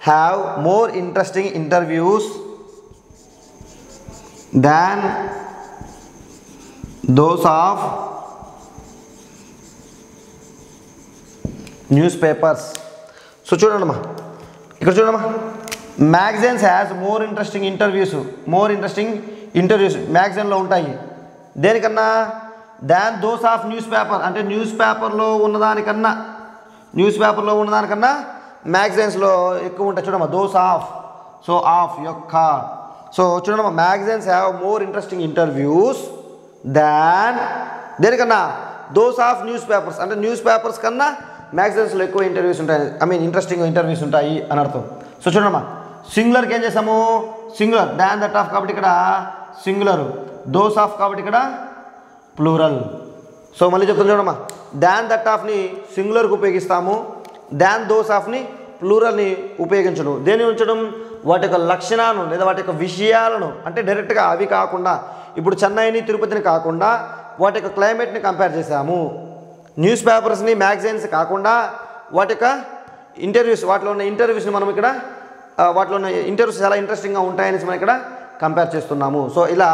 have more interesting interviews than those of newspapers. So చూడండమ్మా, ఇక్కడ చూడమ్మా, magazines has more interesting interviews మ్యాగజైన్లో ఉంటాయి. దేనికన్నా? Than those of newspaper అంటే న్యూస్ పేపర్లో ఉన్నదానికన్నా మ్యాగజైన్స్లో ఎక్కువ ఉంటాయి. చూడమ్మా, దోస్ ఆఫ్, సో ఆఫ్ యొక్క. సో చూడమ్మా, magazines have more interesting interviews than దేనికన్నా? దోస్ ఆఫ్ న్యూస్ పేపర్స్ అంటే న్యూస్ పేపర్స్ కన్నా మ్యాగజైన్స్లో ఎక్కువ ఇంటర్వ్యూస్ ఉంటాయి, ఇంట్రెస్టింగ్ ఇంటర్వ్యూస్ ఉంటాయి అని అర్థం. సో చూడమ్మా, సింగులర్కి ఏం చేసాము? సింగులర్, దాన్ దట్ ఆఫ్ కాబట్టి ఇక్కడ సింగులర్, దోస్ ఆఫ్ కాబట్టి ఇక్కడ ప్లూరల్. సో మళ్ళీ చెప్తాను చూడమ్మా, దాన్ దట్ ఆఫ్ని సింగులర్కి ఉపయోగిస్తాము, దాన్ దోస్ ఆఫ్ని ప్లూరల్ని ఉపయోగించడం. దేన్ని ఉంచడం? వాటి యొక్క లక్షణాలను లేదా వాటి యొక్క విషయాలను, అంటే డైరెక్ట్గా అవి కాకుండా, ఇప్పుడు చెన్నైని తిరుపతిని కాకుండా వాటి యొక్క క్లైమేట్ని కంపేర్ చేసాము. న్యూస్ పేపర్స్ని మ్యాగజైన్స్ కాకుండా వాటి యొక్క ఇంటర్వ్యూస్, వాటిలో ఉన్న ఇంటర్వ్యూస్ని మనం ఇక్కడ, వాటిలో ఉన్న ఇంటర్వ్యూస్ చాలా ఇంట్రెస్టింగ్గా ఉంటాయని మనం ఇక్కడ కంపేర్ చేస్తున్నాము. సో ఇలా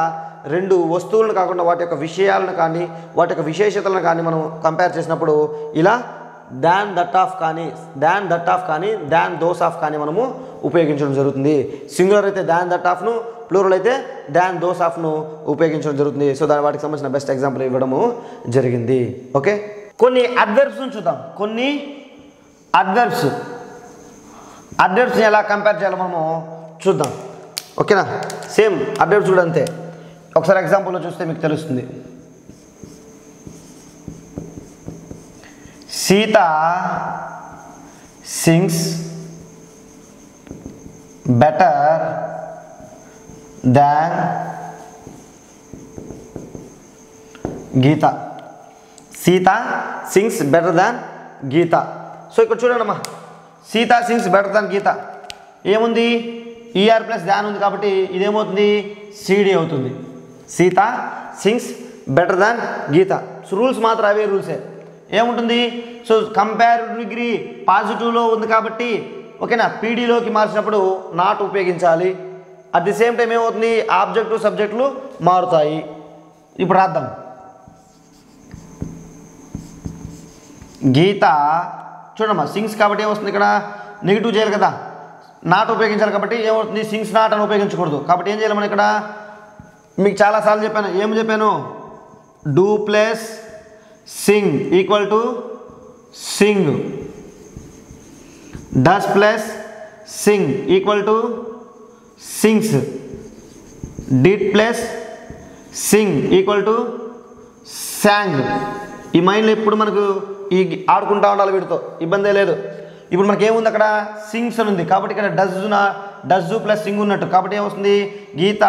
రెండు వస్తువులను కాకుండా వాటి యొక్క విషయాలను కానీ వాటి యొక్క విశేషతలను కానీ మనం కంపేర్ చేసినప్పుడు ఇలా దాన్ దట్ ఆఫ్ కానీ దాన్ దోస్ ఆఫ్ కానీ మనము ఉపయోగించడం జరుగుతుంది. సింగులర్ అయితే దాన్ దట్ ఆఫ్ను, ప్లూరల్ అయితే దాన్ దోస్ ఆఫ్ను ఉపయోగించడం జరుగుతుంది. సో వాటికి సంబంధించిన బెస్ట్ ఎగ్జాంపుల్ ఇవ్వడము జరిగింది. ఓకే, కొన్ని అడ్వర్బ్స్ని చూద్దాం. కొన్ని అడ్వర్బ్స్ని ఎలా కంపేర్ చేయాలో మనము చూద్దాం. ఓకేనా, సేమ్ అడ్వర్బ్స్ కూడా అంతే. ఒకసారి ఎగ్జాంపుల్లో చూస్తే మీకు తెలుస్తుంది. సీత సింగ్స్ బెటర్ దాన్ గీత. సీత సింగ్స్ బెటర్ దాన్ గీత. సో ఇక్కడ చూడండి అమ్మా, సీత సింగ్స్ బెటర్ దాన్ గీత ఏముంది? ఈఆర్ ప్లస్ దాన్ ఉంది కాబట్టి ఇదేమవుతుంది? సిడి అవుతుంది. సీత సింగ్స్ బెటర్ దాన్ గీత. సో రూల్స్ మాత్రం అవే రూల్సే. ఏముంటుంది? సో కంపారిటివ్ డిగ్రీ పాజిటివ్లో ఉంది కాబట్టి ఓకేనా, పీడీలోకి మార్చినప్పుడు నాట్ ఉపయోగించాలి. అట్ ది సేమ్ టైం ఏమవుతుంది? ఆబ్జెక్టు సబ్జెక్టులు మారుతాయి. ఇప్పుడు రాద్దాం. గీత చూడమ్మా, సింగ్స్ కాబట్టి ఏమొస్తుంది? ఇక్కడ నెగిటివ్ చేయాలి కదా, నాట్ ఉపయోగించాలి కాబట్టి ఏమవుతుంది? సింగ్స్ నాట్ అని ఉపయోగించకూడదు. కాబట్టి ఏం చేయాలి మనం ఇక్కడ? మీకు చాలాసార్లు చెప్పాను, ఏం చెప్పాను? Do plus sing equal to sing, does plus sing equal to sings, did plus sing equal to sang. ఈ మైండ్లో ఎప్పుడు మనకు ఈ ఆడుకుంటూ ఉండాలి, వీటితో ఇబ్బందే లేదు. ఇప్పుడు మనకి ఏముంది అక్కడ సింగ్స్ అని ఉంది కాబట్టి ఇక్కడ డజ్ ప్లస్ సింగ్ ఉన్నట్టు కాబట్టి ఏమొస్తుంది గీత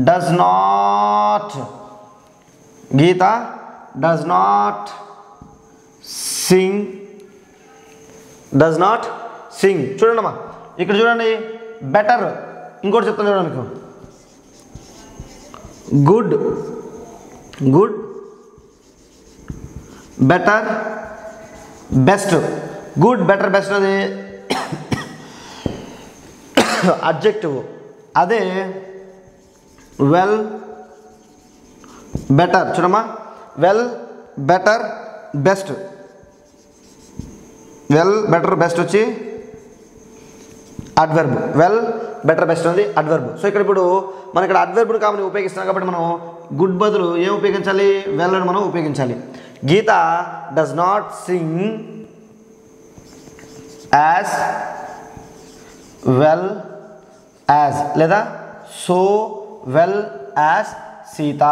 డస్ నాట్ సింగ్. చూడండి అమ్మా ఇక్కడ చూడండి బెటర్, ఇంకోటి చెప్తాను చూడండి మీకు good better best. Good better best అది అడ్జెక్టివ్, అదే వెల్ బెటర్ చూడమ్మా వెల్ బెటర్ బెస్ట్ వచ్చి అడ్వర్బ్. వెల్ బెటర్ బెస్ట్ అనేది అడ్వర్బ్. సో ఇప్పుడు మనం ఇక్కడ అడ్వర్బ్ను కాబట్టి ఉపయోగిస్తున్నాం కాబట్టి మనం గుడ్ బదులు ఏం ఉపయోగించాలి, వెల్ అని మనం ఉపయోగించాలి. Geetha does not sing as well as లేదా so well as Seetha.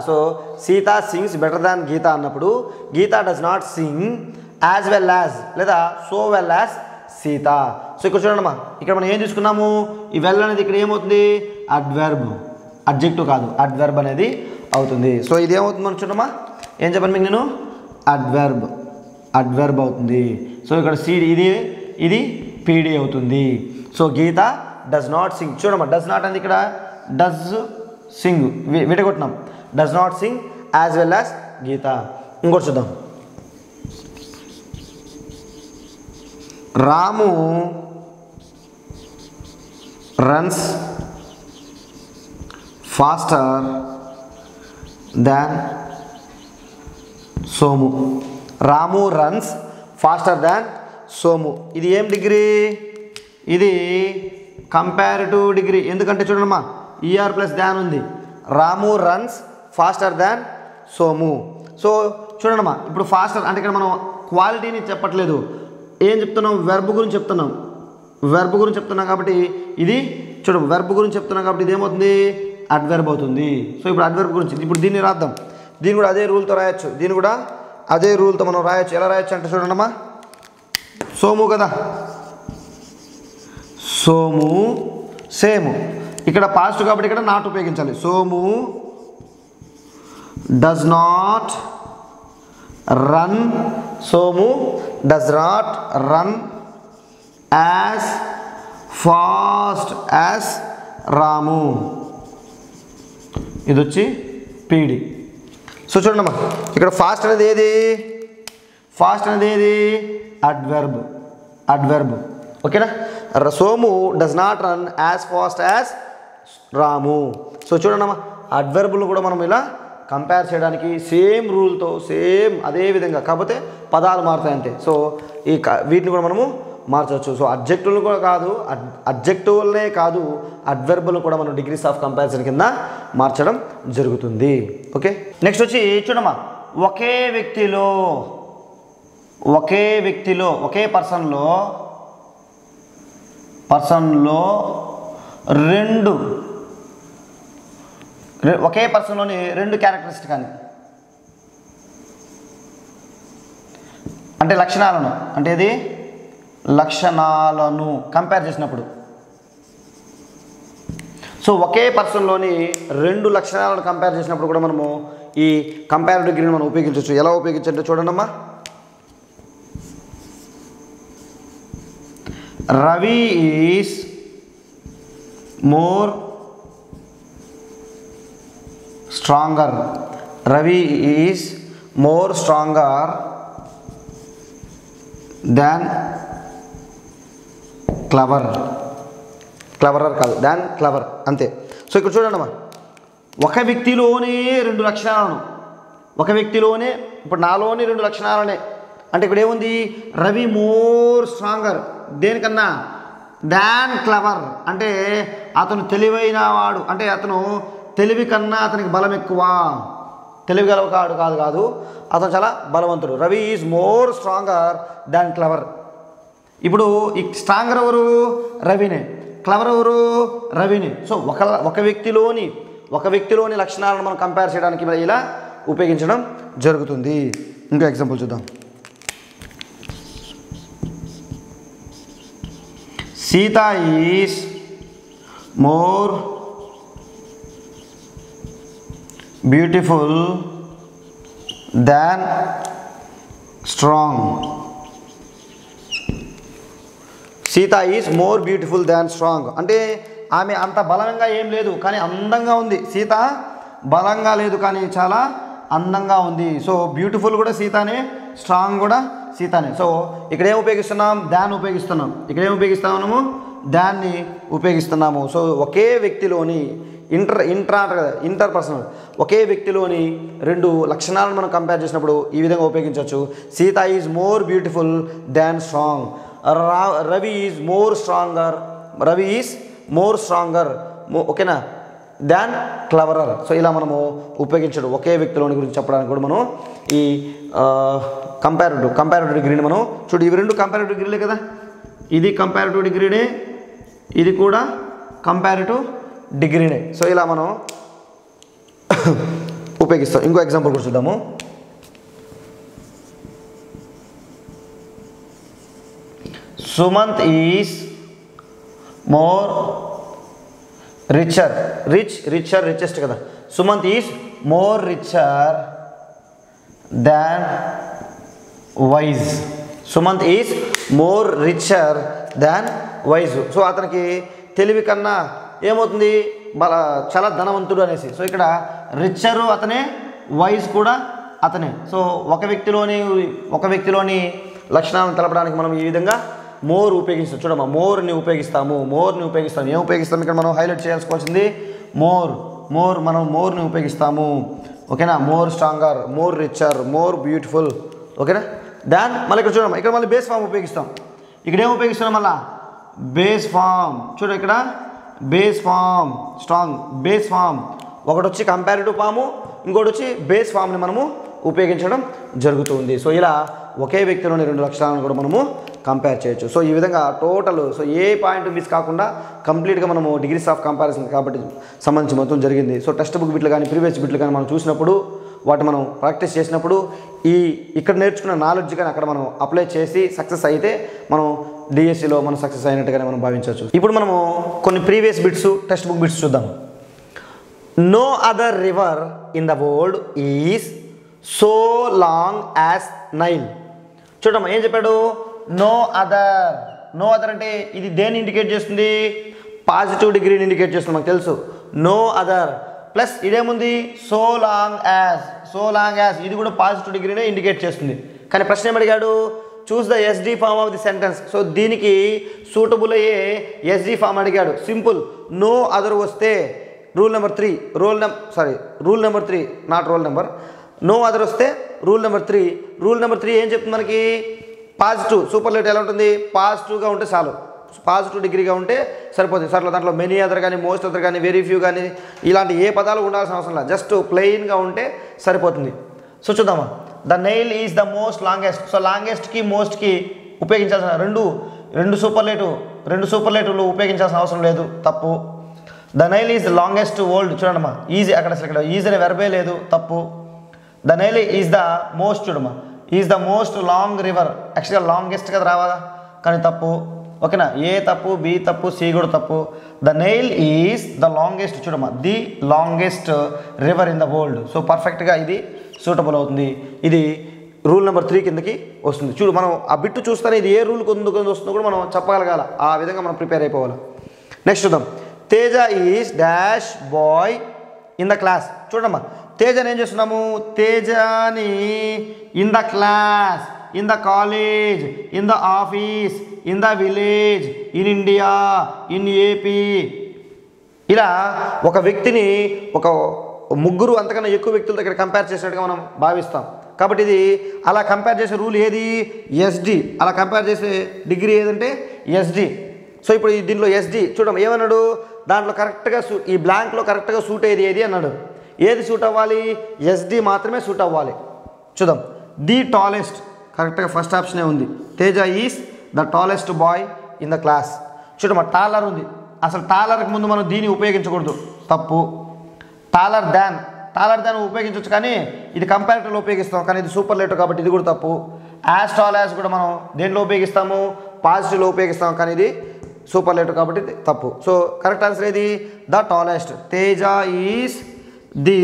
So Seetha sings better than Geetha అన్నప్పుడు Geetha does not sing as well as లేదా so well as Seetha. So ఇక్కడ చూడండి ఇక్కడ మనం ఏం తీసుకున్నాము, ఈ వెల్ అనేది ఇక్కడ ఏమవుతుంది అడ్వర్బ్, అడ్జెక్టివ్ కాదు అడ్వర్బ్ అనేది అవుతుంది. సో ఇది ఏమవుతుంది మనం చూడమ్మా, ఏం చెప్పాను మీకు నేను అడ్వర్బ్ అవుతుంది. సో ఇక్కడ సిడి ఇది పీడి అవుతుంది. So Geetha does not sing చూడమ్మా, డస్ నాట్ అనేది ఇక్కడ డస్ సింగ్ విడగొట్టినాం, does not sing as well as Geetha. ఇంకోటి చూద్దాం, Ramu runs faster than Somu. Ramu runs faster than Somu. ఇది ఏం డిగ్రీ, ఇది కంపారిటివ్ డిగ్రీ. ఎందుకంటే చూడమ్మా ఈఆర్ ప్లస్ దాన్ ఉంది, Ramu runs faster than Somu. So చూడమ్మా ఇప్పుడు ఫాస్టర్ అంటే ఇక్కడ మనం క్వాలిటీని చెప్పట్లేదు, ఏం చెప్తున్నాం వెర్బ్ గురించి చెప్తున్నాం కాబట్టి ఇది చూడు వెర్బ్ గురించి చెప్తున్నాం కాబట్టి ఇది ఏమవుతుంది అడ్వర్బ్ అవుతుంది. సో ఇప్పుడు అడ్వర్బ్ గురించి ఇప్పుడు దీన్ని రాద్దాం, దీన్ని కూడా అదే రూల్తో రాయొచ్చు, దీన్ని కూడా అదే రూల్తో మనం రాయొచ్చు. ఎలా రాయొచ్చు అంటే చూడండమ్మా, సోము కదా సోము సేమ్ ఇక్కడ పాస్ట్ కాబట్టి ఇక్కడ నాట్ ఉపయోగించాలి. Somu does not run as fast as Ramu. ఇది వచ్చి పీడి. సో చూడమ్మా ఇక్కడ ఫాస్ట్ అనేది ఏది అడ్వర్బ్ ఓకేనా. Somu does not run as fast as Ramu. So చూడండమ్మా అడ్వర్బులు కూడా మనం ఇలా కంపేర్ చేయడానికి సేమ్ రూల్తో సేమ్ అదే విధంగా కాకపోతే పదాలు మారుతాయి అంతే. సో వీటిని కూడా మనము మార్చవచ్చు. సో అడ్జెక్టివ్లు కూడా కాదు, అడ్జెక్టివ్లనే కాదు అడ్వర్బులు కూడా మనం డిగ్రీస్ ఆఫ్ కంపారిజన్ కింద మార్చడం జరుగుతుంది. ఓకే నెక్స్ట్ వచ్చి చూడమ్మా, ఒకే వ్యక్తిలో ఒకే పర్సన్లో ఒకే పర్సన్లోని రెండు క్యారెక్టరిస్టిక్ అని అంటే లక్షణాలను కంపేర్ చేసినప్పుడు. సో ఒకే పర్సన్లోని రెండు లక్షణాలను కంపేర్ చేసినప్పుడు కూడా మనము ఈ కంపారిటివ్ డిగ్రీని మనం ఉపయోగించవచ్చు. ఎలా ఉపయోగించంటే చూడండమ్మా, Ravi is more stronger than cleverer కాదు దాన్ క్లవర్ అంతే. సో ఇక్కడ చూడండమ్మా, ఒక వ్యక్తిలోనే రెండు లక్షణాలను ఇప్పుడు నాలోని రెండు లక్షణాలనే అంటే ఇక్కడ ఏముంది రవి మోర్ స్ట్రాంగర్ దేనికన్నా దాన్ క్లవర్ అంటే అతను తెలివైన వాడు, అంటే అతను తెలివి కన్నా అతనికి బలం ఎక్కువ, తెలివి గలవాడు కాదు అతను చాలా బలవంతుడు. Ravi is more stronger than clever. ఇప్పుడు ఈ స్ట్రాంగర్ ఎవరు రవినే, క్లవర్ ఎవరు? రవిని. సో ఒక వ్యక్తిలోని లక్షణాలను మనం కంపేర్ చేయడానికి ఇలా ఉపయోగించడం జరుగుతుంది. ఇంకో ఎగ్జాంపుల్ చూద్దాం. Sita is more beautiful than strong. Sita is more beautiful than strong అంటే ఆమె అంత బలంగా ఏం లేదు కానీ అందంగా ఉంది. సీత బలంగా లేదు కానీ చాలా అందంగా ఉంది. సో బ్యూటిఫుల్ కూడా సీతనే, స్ట్రాంగ్ కూడా సీతనే. సో ఇక్కడ ఏం ఉపయోగిస్తున్నాం? దాన్ని ఉపయోగిస్తున్నాం. ఇక్కడ ఏం ఉపయోగిస్తున్నాము? దాన్ని ఉపయోగిస్తున్నాము. సో ఒకే వ్యక్తిలోని ఇంటర్పర్సనల్ ఒకే వ్యక్తిలోని రెండు లక్షణాలను మనం కంపేర్ చేసినప్పుడు ఈ విధంగా ఉపయోగించవచ్చు. Sita is more beautiful than strong. Ravi is more stronger ఓకేనా దాన్ క్లవరర్. సో ఇలా మనము ఉపయోగించడం ఒకే వ్యక్తిలోని గురించి చెప్పడానికి కూడా మనం ఈ కంపారిటివ్ డిగ్రీని మనం చూడు. ఇవి రెండు కంపారిటివ్ డిగ్రీలే కదా. ఇది కంపారిటివ్ డిగ్రీనే, ఇది కూడా కంపారిటివ్ డిగ్రీనే. సో ఇలా మనం ఉపయోగిస్తాం. ఇంకో ఎగ్జాంపుల్ కూడా చూద్దాము. సుమంత్ ఈజ్ మోర్ రిచెస్ట్ కదా. Sumanth is more richer than wise. Sumanth is more richer than wise. So అతనికి తెలివి కన్నా ఏమవుతుంది? చాలా ధనవంతుడు అనేసి. సో ఇక్కడ రిచరు అతనే, వైజ్ కూడా అతనే. సో ఒక వ్యక్తిలోని లక్షణాలను తెలపడానికి మనం ఈ విధంగా మోర్ ఉపయోగిస్తాం. చూడమ్మా, మోర్ని ఉపయోగిస్తాము. ఏం ఉపయోగిస్తాము? ఇక్కడ మనం హైలైట్ చేసుకోవాల్సింది మోర్. మనం మోర్ని ఉపయోగిస్తాము ఓకేనా. More stronger, more richer, more beautiful ఓకేనా. దాన్ మళ్ళీ ఇక్కడ చూడమ్మా, ఇక్కడ మళ్ళీ బేస్ ఫామ్ ఉపయోగిస్తాం. ఇక్కడ ఏం ఉపయోగిస్తున్నాం? మళ్ళా బేస్ ఫామ్. చూడ ఇక్కడ base form, strong base form. ఒకటి వచ్చి కంపారిటివ్ ఫాము, ఇంకోటి వచ్చి బేస్ ఫామ్ని మనము ఉపయోగించడం జరుగుతుంది. సో ఇలా ఒకే వ్యక్తిలోని రెండు లక్షణాలను కూడా మనము కంపేర్ చేయొచ్చు. సో ఈ విధంగా టోటల్ సో ఏ పాయింట్ మిస్ కాకుండా కంప్లీట్గా మనము డిగ్రీస్ ఆఫ్ కంపారిజన్ కాబట్టి సంబంధించి మొత్తం జరిగింది. సో టెక్స్ట్ బుక్ బిట్లు కానీ ప్రీవియస్ బిట్లు కానీ మనం చూసినప్పుడు వాటి మనం ప్రాక్టీస్ చేసినప్పుడు ఇక్కడ నేర్చుకున్న నాలెడ్జ్ కానీ అక్కడ మనం అప్లై చేసి సక్సెస్ అయితే మనం డిఎస్సిలో మనం సక్సెస్ అయినట్టుగానే మనం భావించవచ్చు. ఇప్పుడు మనము కొన్ని previous bits text book bits చూద్దాం. No other river in the world is so long as Nile. చూడమ్మా ఏం చెప్పాడు? నో అదర్ అంటే ఇది దేన్ని ఇండికేట్ చేస్తుంది? పాజిటివ్ డిగ్రీని ఇండికేట్ చేస్తుంది, మనకు తెలుసు. నో అదర్ ప్లస్ ఇదేముంది? సో లాంగ్ యాజ్ ఇది కూడా పాజిటివ్ డిగ్రీనే ఇండికేట్ చేస్తుంది. కానీ ప్రశ్న ఏమడిగాడు? Choose the SD form of the sentence. So దీనికి సూటబుల్ అయ్యే ఎస్డి ఫామ్ అడిగాడు. సింపుల్. నో అదర్ వస్తే rule number 3 not roll number. No other వస్తే రూల్ నెంబర్ 3 ఏం చెప్తుంది మనకి? పాజిటివ్ సూపర్లేటివ్ ఎలా ఉంటుంది? పాజిటివ్గా ఉంటే చాలు, పాజిటివ్ డిగ్రీగా ఉంటే సరిపోతుంది. సర్లో దాంట్లో మెనీ అదర్ కానీ, మోస్ట్ అదర్ కానీ, వెరీ ఫ్యూ కానీ ఇలాంటి ఏ పదాలు ఉండాల్సిన అవసరం లేదు, జస్ట్ ప్లెయిన్గా ఉంటే సరిపోతుంది. సో చూద్దామా. The Nile is the most longest. So లాంగెస్ట్కి మోస్ట్కి ఉపయోగించాల్సిన రెండు సూపర్లేటివ్లు ఉపయోగించాల్సిన అవసరం లేదు, తప్పు. The Nile is the longest old. చూడమ్మా ఈజీ అక్కడ అసలు ఇక్కడ ఈజీ అనే వెర్బే లేదు, తప్పు. The Nile is the most. చూడమ్మా is the most long river. యాక్చువల్గా లాంగెస్ట్ కదా రావాలా, కానీ తప్పు ఓకేనా. ఏ తప్పు, బి తప్పు, సి కూడా తప్పు. The Nile is the longest. చూడమ్మా the longest river in the world. So పర్ఫెక్ట్గా ఇది సూటబుల్ అవుతుంది. ఇది రూల్ నెంబర్ 3 కిందకి వస్తుంది. చూడు మనం ఆ బిట్టు చూస్తేనే ఇది ఏ రూల్ కింద వస్తుందో కూడా మనం చెప్పగలగాల, ఆ విధంగా మనం ప్రిపేర్ అయిపోవాలి. నెక్స్ట్ చూద్దాం. Teja is dash boy in the class. చూడమ్మా తేజని ఏం చేస్తున్నాము? తేజని in the class, in the college, in the office, in the village, in India, in AP ఇలా ఒక వ్యక్తిని ఒక ముగ్గురు అంతకన్నా ఎక్కువ వ్యక్తుల దగ్గర కంపేర్ చేసినట్టుగా మనం భావిస్తాం. కాబట్టి ఇది అలా కంపేర్ చేసే రూల్ ఏది? ఎస్డి. అలా కంపేర్ చేసే డిగ్రీ ఏదంటే ఎస్డి. సో ఇప్పుడు దీనిలో ఎస్డి చూడడం ఏమన్నాడు? దాంట్లో కరెక్ట్గా ఈ బ్లాంక్లో కరెక్ట్గా సూట్ అయ్యేది ఏది అన్నాడు. ఏది సూట్ అవ్వాలి? ఎస్డి మాత్రమే సూట్ అవ్వాలి. చూద్దాం. ది టాలెస్ట్ కరెక్ట్గా ఫస్ట్ ఆప్షనే ఉంది. Teja is the tallest boy in the class. చూడమ్మా టాలర్ ఉంది, అసలు టాలర్కి ముందు మనం దీన్ని ఉపయోగించకూడదు, తప్పు. టాలర్ దాన్ ఉపయోగించవచ్చు, కానీ ఇది కంపారిటివ్లో ఉపయోగిస్తాం, కానీ ఇది సూపర్లేటివ్ కాబట్టి ఇది కూడా తప్పు. యాజ్ టాల్ యాజ్ కూడా మనం దేంట్లో ఉపయోగిస్తాము, పాజిటివ్లో ఉపయోగిస్తాం, కానీ ఇది సూపర్లేటివ్ కాబట్టి ఇది తప్పు. సో కరెక్ట్ ఆన్సర్ ఏది, the tallest. Teja is the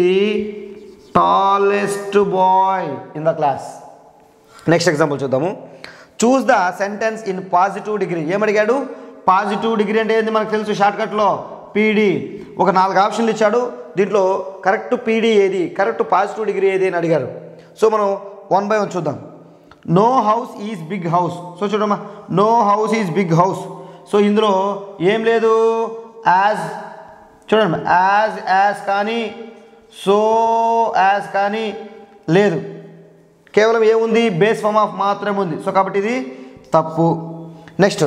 tallest boy in the class. Next example చూద్దాము. Choose the sentence in positive degree. ఏమడిగాడు, పాజిటివ్ డిగ్రీ అంటే ఏంది మనకు తెలుసు, షార్ట్కట్లో పీడీ. ఒక 4 ఆప్షన్లు ఇచ్చాడు, దీంట్లో కరెక్ట్ పీడీ ఏది, కరెక్ట్ పాజిటివ్ డిగ్రీ ఏది అని అడిగారు. సో మనం 1 by 1 చూద్దాం. No house is big house. So చూడమ్మా, no house is big house. So ఇందులో ఏం లేదు, యాజ్ చూడండి, యాజ్ కానీ సో యాజ్ కానీ లేదు, కేవలం ఏముంది, బేస్ ఫామ్ ఆఫ్ మాత్రమే ఉంది. సో కాబట్టి ఇది తప్పు. Next,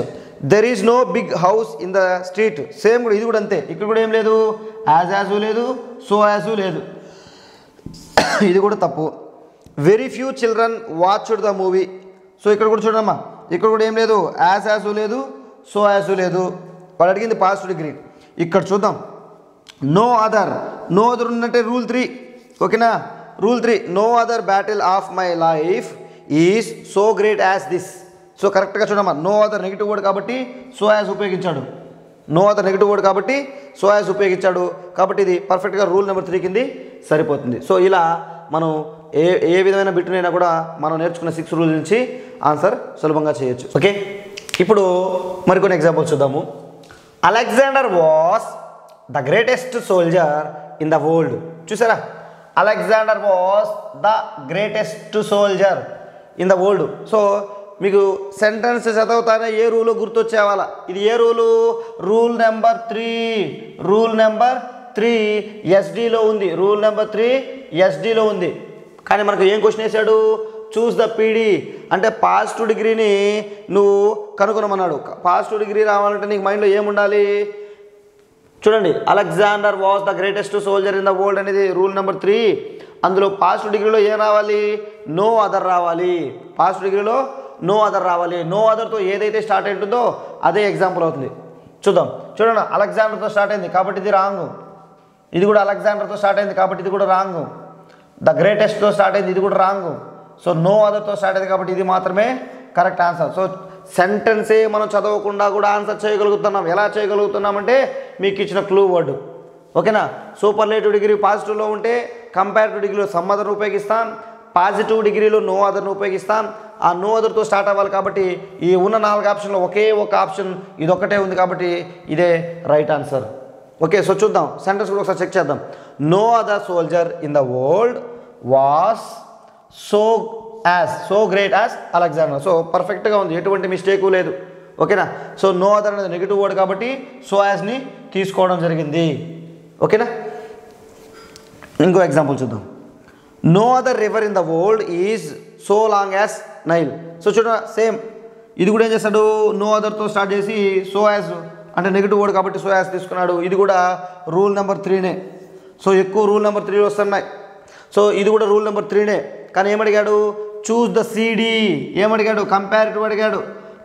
there is no big house in the street. Same కూడా ఇది కూడా అంతే, ఇక్కడ కూడా ఏం లేదు, యాజ్ లేదు, సో యాజు లేదు, ఇది కూడా తప్పు. Very few children watched the movie. So ఇక్కడ కూడా చూడమ్మా, ఇక్కడ కూడా ఏం లేదు, యాజ్ లేదు, సో యాజు లేదు. వాడు అడిగింది పాజిటివ్ డిగ్రీ. ఇక్కడ చూద్దాం, నో అదర్ ఉన్నట్టే రూల్ 3. ఓకేనా, rule 3, no other battle of my life is so great as this. So కరెక్ట్గా చూడమ్మా, నో అదర్ నెగిటివ్ వర్డ్ కాబట్టి సో యాజ్ ఉపయోగించాడు, నో అదర్ నెగిటివ్ వర్డ్ కాబట్టి సో యాజ్ ఉపయోగించాడు, కాబట్టి ఇది పర్ఫెక్ట్గా రూల్ నెంబర్ 3 కింద సరిపోతుంది. సో ఇలా మనం ఏ విధమైన బిట్టునైనా కూడా మనం నేర్చుకున్న 6 రూల్స్ నుంచి ఆన్సర్ సులభంగా చేయొచ్చు. ఓకే, ఇప్పుడు మరికొన్ని ఎగ్జాంపుల్స్ చూద్దాము. Alexander was the greatest soldier in the world. చూసారా, Alexander was the greatest soldier in the world. So మీకు సెంటెన్స్ చదవుతానే ఏ రూలు గుర్తొచ్చేవాళ్ళ, ఇది ఏ రూలు, రూల్ నెంబర్ 3 ఎస్డీలో ఉంది, రూల్ నెంబర్ 3 ఎస్డీలో ఉంది. కానీ మనకు ఏం క్వశ్చన్ వేసాడు, చూస్ ద పీడీ అంటే పాజిటివ్ డిగ్రీని నువ్వు కనుగొనమన్నాడు. పాజిటివ్ డిగ్రీ రావాలంటే నీకు మైండ్లో ఏముండాలి, చూడండి, Alexander was the greatest soldier in the world అనేది రూల్ నెంబర్ 3. అందులో పాజిటివ్ డిగ్రీలో ఏం రావాలి, నో అదర్ రావాలి. పాజిటివ్ డిగ్రీలో నో అదర్ రావాలి. నో అదర్తో ఏదైతే స్టార్ట్ అయింటుందో అదే ఎగ్జాంపుల్ అవుతుంది. చూద్దాం, చూడండి, అలెగ్జాండర్తో స్టార్ట్ అయింది కాబట్టి ఇది రాంగ్, ఇది కూడా అలెగ్జాండర్తో స్టార్ట్ అయింది కాబట్టి ఇది కూడా రాంగ్. ద గ్రేటెస్ట్తో స్టార్ట్ అయింది, ఇది కూడా రాంగ్. సో నో అదర్తో స్టార్ట్ అయింది కాబట్టి ఇది మాత్రమే కరెక్ట్ ఆన్సర్. సో సెంటెన్సే మనం చదవకుండా కూడా ఆన్సర్ చేయగలుగుతున్నాం. ఎలా చేయగలుగుతున్నామంటే మీకు ఇచ్చిన క్లూ వర్డ్. ఓకేనా, సూపర్లేటివ్ డిగ్రీ పాజిటివ్లో ఉంటే కంపారిటివ్ డిగ్రీలో సమ్ అదర్ను ఉపయోగిస్తాం, పాజిటివ్ డిగ్రీలో నో అదర్ను ఉపయోగిస్తాం. ఆ నో అదర్తో స్టార్ట్ అవ్వాలి కాబట్టి ఈ ఉన్న 4 ఆప్షన్లో ఒకే ఒక ఆప్షన్ ఇది ఒక్కటే ఉంది కాబట్టి ఇదే రైట్ ఆన్సర్. ఓకే, సో చూద్దాం, సెంటెన్స్ కూడా ఒకసారి చెక్ చేద్దాం. No other soldier in the world was so great as Alexander. So పర్ఫెక్ట్గా ఉంది, ఎటువంటి మిస్టేకు లేదు. ఓకేనా, సో నో అదర్ అనేది నెగిటివ్ వర్డ్ కాబట్టి సో యాజ్ని తీసుకోవడం జరిగింది. ఓకేనా, ఇంకో ఎగ్జాంపుల్ చూద్దాం. No other river in the world is so long as Nile. So చూడ సేమ్, ఇది కూడా ఏం చేస్తాడు, నో అదర్తో స్టార్ట్ చేసి సో యాజ్ అంటే నెగిటివ్ వర్డ్ కాబట్టి సో యాజ్ తీసుకున్నాడు. ఇది కూడా రూల్ నెంబర్ 3నే. సో ఎక్కువ రూల్ నెంబర్ 3 వస్తున్నాయి. సో ఇది కూడా రూల్ నెంబర్ 3నే. కానీ ఏమడిగాడు, చూస్ ద సిడి. ఏమడిగాడు, కంపారిటివ్ అడిగాడు.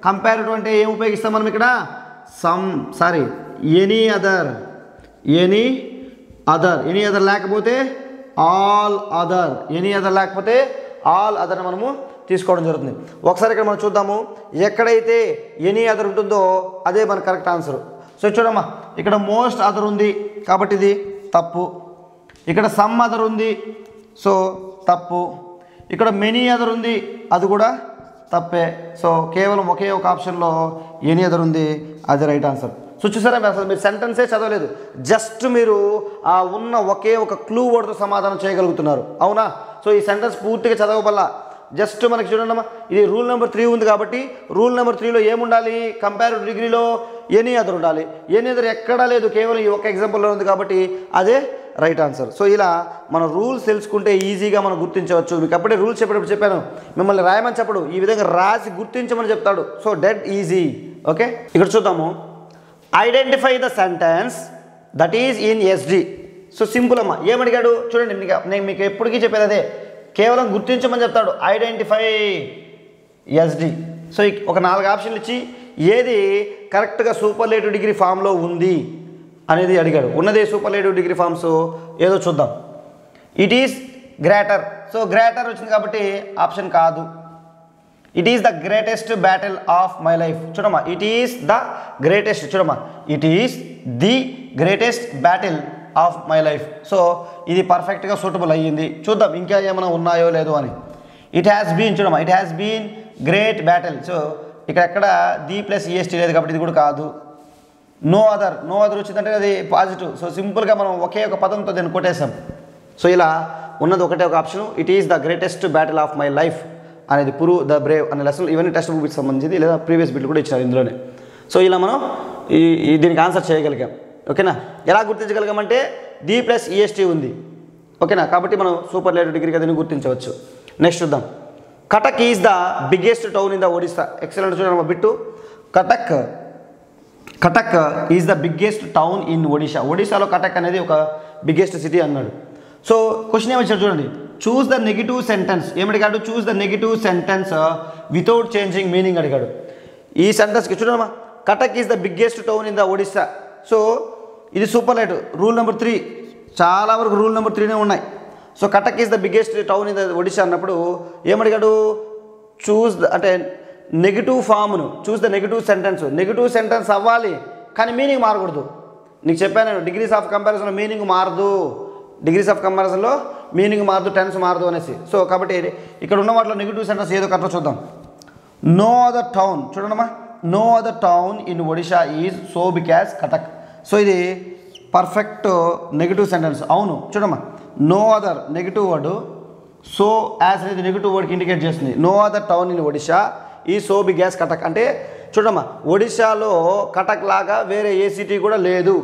కంపారిటివ్ అంటే ఏం ఉపయోగిస్తాం మనం ఇక్కడ, ఎనీ అదర్ లేకపోతే ఆల్ అదర్, ఆల్ అదర్ మనము తీసుకోవడం జరుగుతుంది. ఒకసారి ఇక్కడ మనం చూద్దాము, ఎక్కడైతే ఎనీ అదర్ ఉంటుందో అదే మన కరెక్ట్ ఆన్సర్. సో చూడమ్మా, ఇక్కడ మోస్ట్ అదర్ ఉంది కాబట్టి ఇది తప్పు. ఇక్కడ సమ్ అదర్ ఉంది, సో తప్పు. ఇక్కడ మెనీ అదర్ ఉంది, అది కూడా తప్పే. సో కేవలం ఒకే ఒక ఆప్షన్లో ఎనీ అదర్ ఉంది, అది రైట్ ఆన్సర్. సో చూసారా, అసలు మీరు సెంటెన్సే చదవలేదు, జస్ట్ మీరు ఆ ఉన్న ఒకే ఒక క్లూ వర్డ్తో సమాధానం చేయగలుగుతున్నారు. అవునా, సో ఈ సెంటెన్స్ పూర్తిగా చదవబల్లా. జస్ట్ మనకి చూడండి, ఇది రూల్ నెంబర్ 3 ఉంది కాబట్టి రూల్ నెంబర్ 3లో ఏముండాలి, కంపారిటివ్ డిగ్రీలో ఎనీ అదర్ ఉండాలి. ఎనీ అదర్ ఎక్కడా లేదు, కేవలం ఈ ఒక ఎగ్జాంపుల్లో ఉంది కాబట్టి అదే రైట్ ఆన్సర్. సో ఇలా మనం రూల్స్ తెలుసుకుంటే ఈజీగా మనం గుర్తించవచ్చు. మీకు అప్పుడే రూల్స్ చెప్పేటప్పుడు చెప్పాను, మిమ్మల్ని రాయమని చెప్పడు, ఈ విధంగా రాసి గుర్తించమని చెప్తాడు. So dead easy. ఓకే, ఇక్కడ చూద్దాము, identify the sentence that is in SD. So simple అమ్మా, ఏమడిగాడు చూడండి, నేను మీకు ఎప్పటికీ చెప్పేది అదే, కేవలం గుర్తించమని చెప్తాడు. Identify SD. సో ఒక 4 ఆప్షన్లు ఇచ్చి ఏది కరెక్ట్గా సూపర్లేటివ్ డిగ్రీ ఫామ్లో ఉంది అనేది అడిగాడు. ఉన్నదే సూపర్లేటివ్ డిగ్రీ ఫామ్స్ ఏదో చూద్దాం. It is greater. So greater వచ్చింది కాబట్టి ఆప్షన్ కాదు. It is the greatest battle of my life. చూడమ్మా, ఇట్ ఈస్ ద గ్రేటెస్ట్. చూడమ్మా, it is the greatest battle of my life. So ఇది పర్ఫెక్ట్గా సూటబుల్ అయ్యింది. చూద్దాం ఇంకా ఏమైనా ఉన్నాయో లేదో అని. It has been. చూడమ్మా, it has been great battle. So ఇక్కడ ది ప్లస్ ఈఎస్టీ లేదు కాబట్టి ఇది కూడా కాదు. No other. నో అదర్ వచ్చిందంటే అది పాజిటివ్. సో సింపుల్గా మనం ఒకే ఒక పదంతో దీన్ని కొట్టేసాం. సో ఇలా ఉన్నది ఒకటే ఒక option, it is the greatest battle of my life అనేది పురు ద బ్రేవ్ అనే లెసన్. ఇవన్నీ టెక్స్ట్ బుక్కి సంబంధించింది లేదా ప్రీవియస్ బిట్లు కూడా ఇచ్చారు ఇందులోనే. సో ఇలా మనం దీనికి ఆన్సర్ చేయగలిగాం. ఓకేనా? ఎలా గుర్తించగలిగామంటే ది ప్లస్ ఈఎస్టీ ఉంది. ఓకేనా? కాబట్టి మనం సూపర్లేటివ్ డిగ్రీగా దీన్ని గుర్తించవచ్చు. నెక్స్ట్ చూద్దాం. Cuttack is the biggest town in the Odisha. Excellent. చూడండి bit. Cuttack is the biggest town in Odisha. ఒడిశాలో కటక్ అనేది ఒక బిగ్గెస్ట్ సిటీ అన్నాడు. సో క్వశ్చన్ ఏమొచ్చాడు చూడండి. Choose the negative sentence. ఏమడిగాడు? Choose the negative sentence without changing meaning అడిగాడు. ఈ సెంటెన్స్కి చూడమ్మా, Cuttack is the biggest town in the Odisha. So ఇది సూపర్లేటివ్. రూల్ నెంబర్ 3 చాలా వరకు రూల్ నెంబర్ 3నే ఉన్నాయి. So Cuttack is the biggest town in the Odisha అన్నప్పుడు ఏమడిగాడు? చూస్ అంటే నెగిటివ్ ఫామ్ను, choose the negative sentence. Negative sentence అవ్వాలి కానీ మీనింగ్ మారకూడదు. నీకు చెప్పాను డిగ్రీస్ ఆఫ్ కంపారిజన్లో మీనింగ్ మారదు. డిగ్రీస్ ఆఫ్ కంపారిజన్లో మీనింగ్ మారదు, టెన్స్ మారదు అనేసి. సో కాబట్టి ఇక్కడ ఉన్న వాటిలో నెగిటివ్ సెంటెన్స్ ఏదో కరెక్ట్ చూద్దాం. No other town. చూడండమ్మా, no other town in Odisha is so big as Cuttack. So ఇది పర్ఫెక్ట్ నెగిటివ్ సెంటెన్స్. అవును. చూడమ్మా, no other negative word, so as అనేది నెగిటివ్ వర్డ్కి ఇండికేట్ చేస్తుంది. No other town in Odisha ఈ సో బిగ్ యాజ్ కటక్ అంటే చూడమ్మా, ఒడిశాలో కటక్ లాగా వేరే ఏ సిటీ కూడా లేదు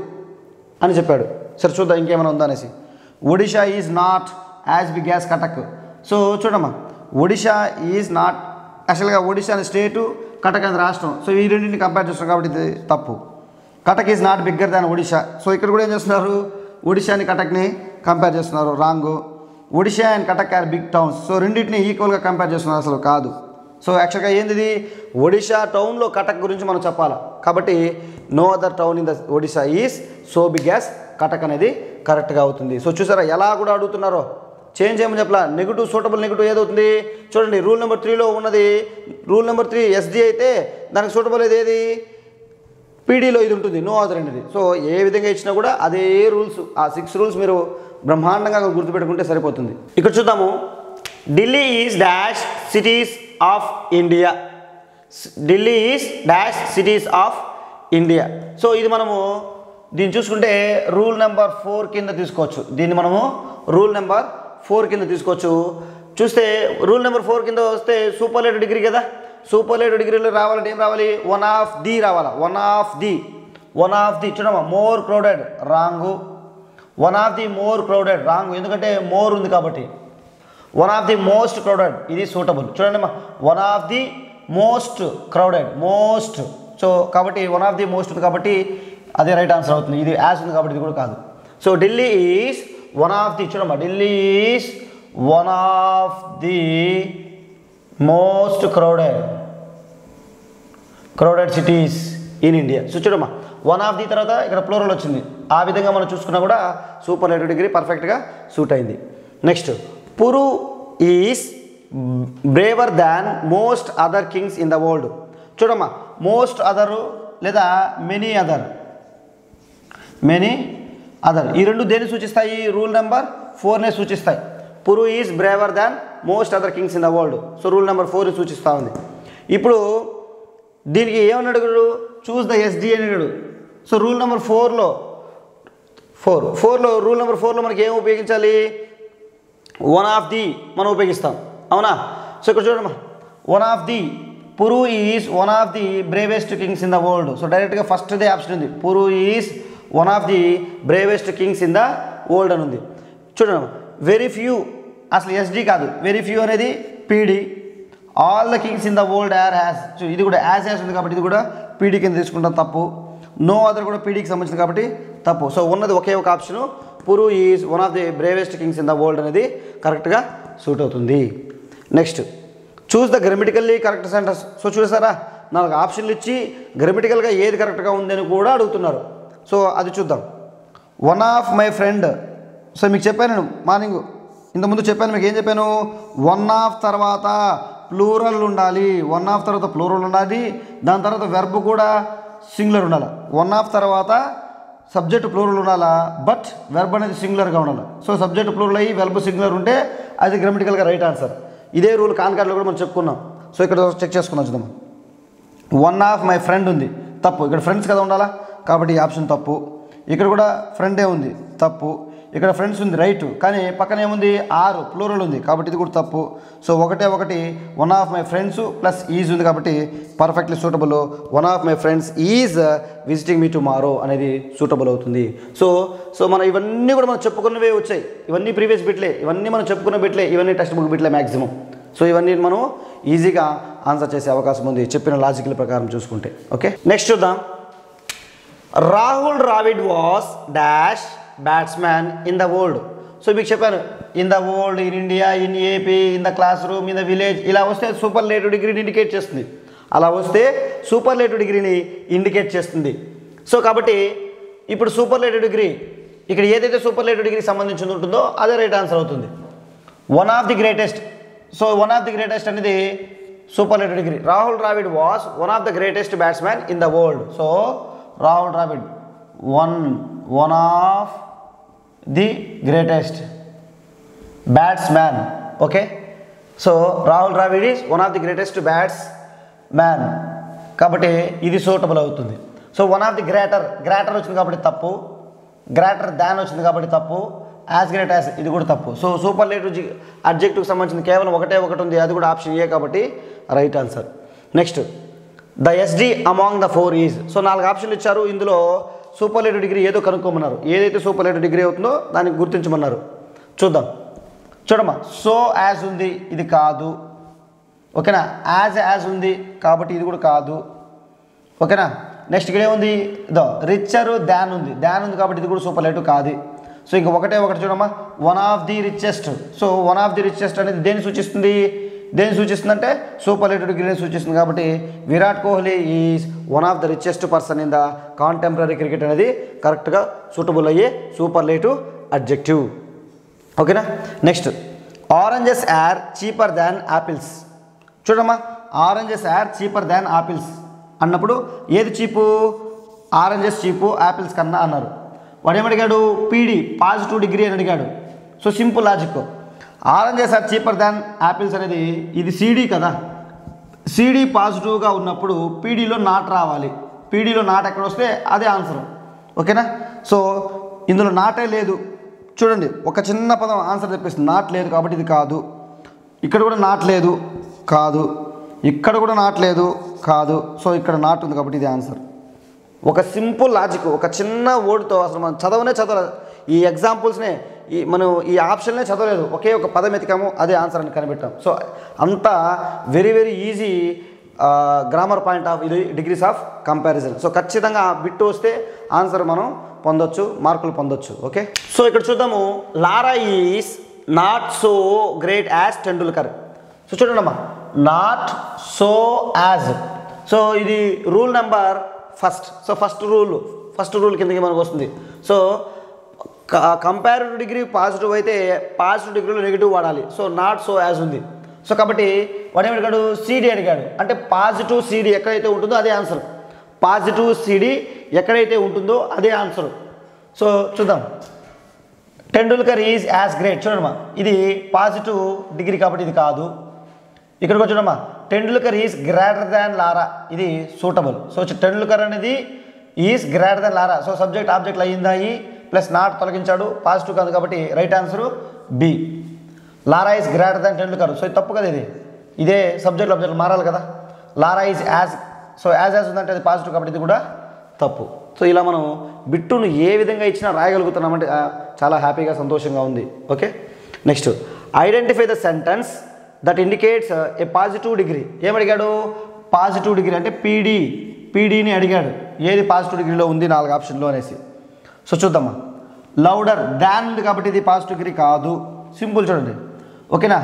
అని చెప్పాడు. సరే చూద్దాం ఇంకేమైనా ఉందా అనేసి. Odisha is not as big as Cuttack. So చూడమ్మా, ఒడిషా ఈజ్ నాట్, యాక్చువల్గా ఒడిషా అనే స్టేటు, కటక్ అనేది రాష్ట్రం. సో ఈ రెండింటిని కంపేర్ చేస్తున్నాం కాబట్టి ఇది తప్పు. Cuttack is not bigger than Odisha. So ఇక్కడ కూడా ఏం చేస్తున్నారు? ఒడిషాని కటక్ని కంపేర్ చేస్తున్నారు. Wrong. Odisha and Cuttack are big towns. So రెండింటిని ఈక్వల్గా కంపేర్ చేస్తున్నారు. అసలు కాదు. సో యాక్చువల్గా ఏంటిది? ఒడిషా టౌన్లో కటక్ గురించి మనం చెప్పాలి కాబట్టి no other town in the Odisha is so big as Cuttack అనేది కరెక్ట్గా అవుతుంది. సో చూసారా ఎలా కూడా అడుగుతున్నారో. చేంజ్ ఏమని చెప్పలా. నెగిటివ్ సూటబుల్ నెగిటివ్ ఏదవుతుంది చూడండి. రూల్ నెంబర్ 3లో ఉన్నది రూల్ నెంబర్ 3 ఎస్డి అయితే దానికి సూటబుల్ ఏది పీడీలో ఇది ఉంటుంది, నో అదర్ అనేది. సో ఏ విధంగా ఇచ్చినా కూడా అదే రూల్స్, ఆ 6 రూల్స్ మీరు బ్రహ్మాండంగా గుర్తుపెట్టుకుంటే సరిపోతుంది. ఇక్కడ చూద్దాము. Delhi is dash cities of India. Delhi is dash cities of India. So ఇది మనము దీన్ని చూసుకుంటే రూల్ నెంబర్ 4 కింద తీసుకోవచ్చు. దీన్ని మనము రూల్ నెంబర్ 4 కింద తీసుకోవచ్చు. చూస్తే రూల్ నెంబర్ 4 కింద వస్తే సూపర్లేటివ్ డిగ్రీ కదా. సూపర్లేటివ్ డిగ్రీలో రావాలంటే ఏం రావాలి? వన్ ఆఫ్ ది రావాలా. వన్ ఆఫ్ ది చూడమ్మా, more crowded wrong. One of the more crowded wrong, ఎందుకంటే మోర్ ఉంది కాబట్టి. One of the most crowded ఇది సూటబుల్. చూడండి అమ్మా, one of the most crowded, most. So కాబట్టి వన్ ఆఫ్ ది మోస్ట్ ఉంది కాబట్టి అదే రైట్ ఆన్సర్ అవుతుంది. ఇది యాజ్ ఉంది కాబట్టి ఇది కూడా కాదు. So Delhi is one of the, చూడమ్మా, Delhi is one of the most crowded cities in India. So చూడమ్మా, వన్ ఆఫ్ ది తర్వాత ఇక్కడ ప్లూరల్ వచ్చింది. ఆ విధంగా మనం చూసుకున్నా కూడా సూపర్లేటివ్ డిగ్రీ పర్ఫెక్ట్గా సూట్ అయింది. Next, Puru is braver than most other kings in the world. చూడమ్మా, మోస్ట్ అదరు లేదా మెనీ అదర్ ఈ రెండు దేన్ని సూచిస్తాయి? రూల్ నెంబర్ 4నే సూచిస్తాయి. Puru is braver than most other kings in the world. So rule number 4 సూచిస్తూ ఉంది. ఇప్పుడు దీనికి ఏమని అడుగుడు? చూస్ ద ఎస్డి అని అడుగుడు. సో రూల్ నెంబర్ 4లో రూల్ నెంబర్ 4లో మనకి ఏం ఉపయోగించాలి? వన్ ఆఫ్ ది మనం ఉపయోగిస్తాం, అవునా? సో ఇక్కడ చూడమ్మా, one of the Puru is one of the bravest kings in the world. So డైరెక్ట్గా ఫస్ట్దే ఆప్షన్ ఉంది. Puru is one of the bravest kings in the world అని ఉంది. చూడండి, వెరీ ఫ్యూ అసలు ఎస్డి కాదు, వెరీ ఫ్యూ అనేది PD. All the kings in the world are has. So ఇది కూడా యాజ్ ఉంది కాబట్టి ఇది కూడా పీడీ కింద తీసుకుంటాం, తప్పు. నో అదర్ కూడా పీడీకి సంబంధించింది కాబట్టి తప్పు. సో ఉన్నది ఒకే ఒక option, Puru is one of the bravest kings in the world అనేది కరెక్ట్గా సూట్ అవుతుంది. Next, choose the grammatically correct sentence. So చూసారా, 4 ఆప్షన్లు ఇచ్చి గ్రామటికల్గా ఏది కరెక్ట్గా ఉందని కూడా అడుగుతున్నారు. సో అది చూద్దాం. One of my friend. So మీకు చెప్పాను నేను మార్నింగ్ ఇంతకుముందు చెప్పాను, మీకు ఏం చెప్పాను, వన్ ఆఫ్ తర్వాత ప్లూరల్ ఉండాలి, వన్ ఆఫ్ తర్వాత ప్లూరల్ ఉండాలి, దాని తర్వాత వెర్బ్ కూడా సింగులర్ ఉండాలి. వన్ ఆఫ్ తర్వాత సబ్జెక్ట్ ప్లూరల్ ఉండాలా, బట్ వెర్బ్ అనేది సింగులర్గా ఉండాలి. సో సబ్జెక్ట్ ప్లూరల్ అయ్యి వెర్బ్ సింగులర్ ఉంటే అది గ్రామటికల్గా రైట్ ఆన్సర్. ఇదే రూల్ కాన్కార్డ్లో కూడా మనం చెప్పుకున్నాం. సో ఇక్కడ చెక్ చేసుకుందాం, చూద్దాం. వన్ ఆఫ్ మై ఫ్రెండ్ ఉంది, తప్పు. ఇక్కడ ఫ్రెండ్స్ కదా ఉండాలా, కాబట్టి ఈ ఆప్షన్ తప్పు. ఇక్కడ కూడా ఫ్రెండే ఉంది, తప్పు. ఇక్కడ ఫ్రెండ్స్ ఉంది, రైట్, కానీ పక్కన ఏముంది, ఆర్ ప్లూరల్ ఉంది, కాబట్టి ఇది కూడా తప్పు. సో ఒకటి one of my friends plus is ఉంది, కాబట్టి perfectly suitable. One of my friends is visiting me tomorrow అనేది సూటబుల్ అవుతుంది. సో మనం ఇవన్నీ కూడా మనం చెప్పుకున్నవే వచ్చాయి, ఇవన్నీ ప్రీవియస్ బిట్లే, ఇవన్నీ మనం చెప్పుకున్న బిట్లే, ఇవన్నీ టెక్స్ట్ బుక్ బిట్లే మ్యాక్సిమం. సో ఇవన్నీ మనం ఈజీగా ఆన్సర్ చేసే అవకాశం ఉంది చెప్పిన లాజికల్ ప్రకారం చూసుకుంటే. ఓకే, నెక్స్ట్ చూద్దాం. Rahul Dravid was dash batsman in the world. So మీకు చెప్పాను, in the world, in India, in AP, in the class room, in the village, ఇలా వస్తే సూపర్లేటివ్ డిగ్రీని ఇండికేట్ చేస్తుంది. అలా వస్తే సూపర్లేటివ్ డిగ్రీని ఇండికేట్ చేస్తుంది. సో కాబట్టి ఇప్పుడు సూపర్లేటివ్ డిగ్రీ ఇక్కడ ఏదైతే సూపర్లేటివ్ డిగ్రీకి సంబంధించి ఉంటుందో అదే రైట్ ఆన్సర్ అవుతుంది. One of the greatest. So one of the greatest అనేది superlative degree. Rahul Dravid was one of the greatest batsman in the world. So Rahul Dravid one of the greatest batsman. Okay, so Rahul Dravid is one of the greatest batsman, కాబట్టి ఇది suitable అవుతుంది. So one of the greater వచ్చింది కాబట్టి తప్పు, greater than వచ్చింది కాబట్టి తప్పు, as great as ఇది కూడా తప్పు. సో సూపర్లేటివ్ అడ్జెక్టివ్కి సంబంధించిన కేవలం ఒకటి ఉంది, అది కూడా ఆప్షన్ ఏ కాబట్టి right answer. Next, the SD among the 4 is. So 4 ఆప్షన్లు ఇచ్చారు, ఇందులో సూపర్లేటివ్ డిగ్రీ ఏదో కనుక్కోమన్నారు. ఏదైతే సూపర్లేటివ్ డిగ్రీ అవుతుందో దానికి గుర్తించమన్నారు. చూడమ్మా. సో యాజ్ ఉంది, ఇది కాదు. ఓకేనా, యాజ్ ఉంది కాబట్టి ఇది కూడా కాదు. ఓకేనా, నెక్స్ట్ ఇక్కడ ఏముంది, రిచర్ దాన్ ఉంది కాబట్టి ఇది కూడా సూపర్లేటివ్ కాదు. సో ఇంక ఒకటి చూడమ్మా, one of the richest. So one of the richest అనేది దేన్ని సూచిస్తుందంటే సూపర్లేటివ్ డిగ్రీని సూచిస్తుంది. కాబట్టి Virat Kohli is one of the richest person in the contemporary cricket అనేది కరెక్ట్గా సూటబుల్ అయ్యే సూపర్లేటివ్ అడ్జెక్టివ్. ఓకేనా, next, oranges are cheaper than apples. చూడమ్మా, oranges are cheaper than apples అన్నప్పుడు ఏది చీపు, ఆరెంజెస్ చీపు యాపిల్స్ కన్నా అన్నారు. వాడు ఏమడిగాడు, పీడీ పాజిటివ్ డిగ్రీ అని అడిగాడు. So simple logic, oranges are cheaper than apples అనేది ఇది సిడి కదా, సిడి పాజిటివ్గా ఉన్నప్పుడు పీడీలో నాట్ రావాలి. పీడీలో నాట్ ఎక్కడ వస్తే అదే ఆన్సర్. ఓకేనా, సో ఇందులో నాటే లేదు. చూడండి, ఒక చిన్న పదం ఆన్సర్ తెప్పిస్తుంది, నాట్ లేదు కాబట్టి ఇది కాదు. ఇక్కడ కూడా నాట్ లేదు, కాదు. ఇక్కడ కూడా నాట్ లేదు, కాదు. సో ఇక్కడ నాట్ ఉంది కాబట్టి ఇది ఆన్సర్. ఒక సింపుల్ లాజిక్, ఒక చిన్న వర్డ్తో అసలు మనం చదవలేదు, ఈ ఎగ్జాంపుల్స్నే మనం ఈ ఆప్షన్నే చదవలేదు, ఒకే ఒక పదం ఎతికాము, అదే ఆన్సర్ అని కనిపెట్టాం. సో అంతా very easy grammar point of ఇది డిగ్రీస్ ఆఫ్ కంపారిజన్. సో ఖచ్చితంగా బిట్టు వస్తే ఆన్సర్ మనం పొందొచ్చు, మార్కులు పొందొచ్చు. ఓకే, సో ఇక్కడ చూద్దాము. Lara is not so great as Tendulkar. So చూడండి అమ్మా, నాట్ సో యాజ్. సో ఇది rule number first. So first rule కిందకి మనకు వస్తుంది. సో కంపారిటివ్ డిగ్రీ పాజిటివ్ అయితే పాజిటివ్ డిగ్రీలో నెగిటివ్ వాడాలి. సో నాట్ సో యాజ్ ఉంది. సో కాబట్టి వాడు ఏమడిగాడు, సిడి అడిగాడు. అంటే పాజిటివ్ సిడి ఎక్కడైతే ఉంటుందో అదే ఆన్సర్. పాజిటివ్ సిడి ఎక్కడైతే ఉంటుందో అదే ఆన్సర్. సో చూద్దాం. Tendulkar is as great. చూడమ్మా, ఇది పాజిటివ్ డిగ్రీ కాబట్టి ఇది కాదు. ఇక్కడ కూడా చూడమ్మా, Tendulkar is greater than Lara, ఇది సూటబుల్. సో టెండూల్కర్ అనేది is greater than Lara. So subject ఆబ్జెక్ట్లు అయ్యిందా ఈ ప్లస్ నాట్ తొలగించాడు, పాజిటివ్ కాదు కాబట్టి right answer B. Lara is greater than Tendulkar. So ఇది తప్పు కదా, ఇదే సబ్జెక్ట్ ఆబ్జెక్ట్ మారాలి కదా. Lara is as. So as ఉందంటే అది పాజిటివ్ కాబట్టి ఇది కూడా తప్పు. సో ఇలా మనం బిట్టును ఏ విధంగా ఇచ్చినా రాయగలుగుతున్నామంటే చాలా హ్యాపీగా సంతోషంగా ఉంది. Okay, next, identify the sentence that indicates a positive degree. ఏమడిగాడు, పాజిటివ్ డిగ్రీ అంటే పీడీని అడిగాడు. ఏది పాజిటివ్ డిగ్రీలో ఉంది 4 ఆప్షన్లో అనేసి. సో చూద్దామా, లౌడర్ దాన్ ఉంది కాబట్టి ఇది పాజిటివ్ డిగ్రీ కాదు. సింపుల్ చూడండి. ఓకేనా,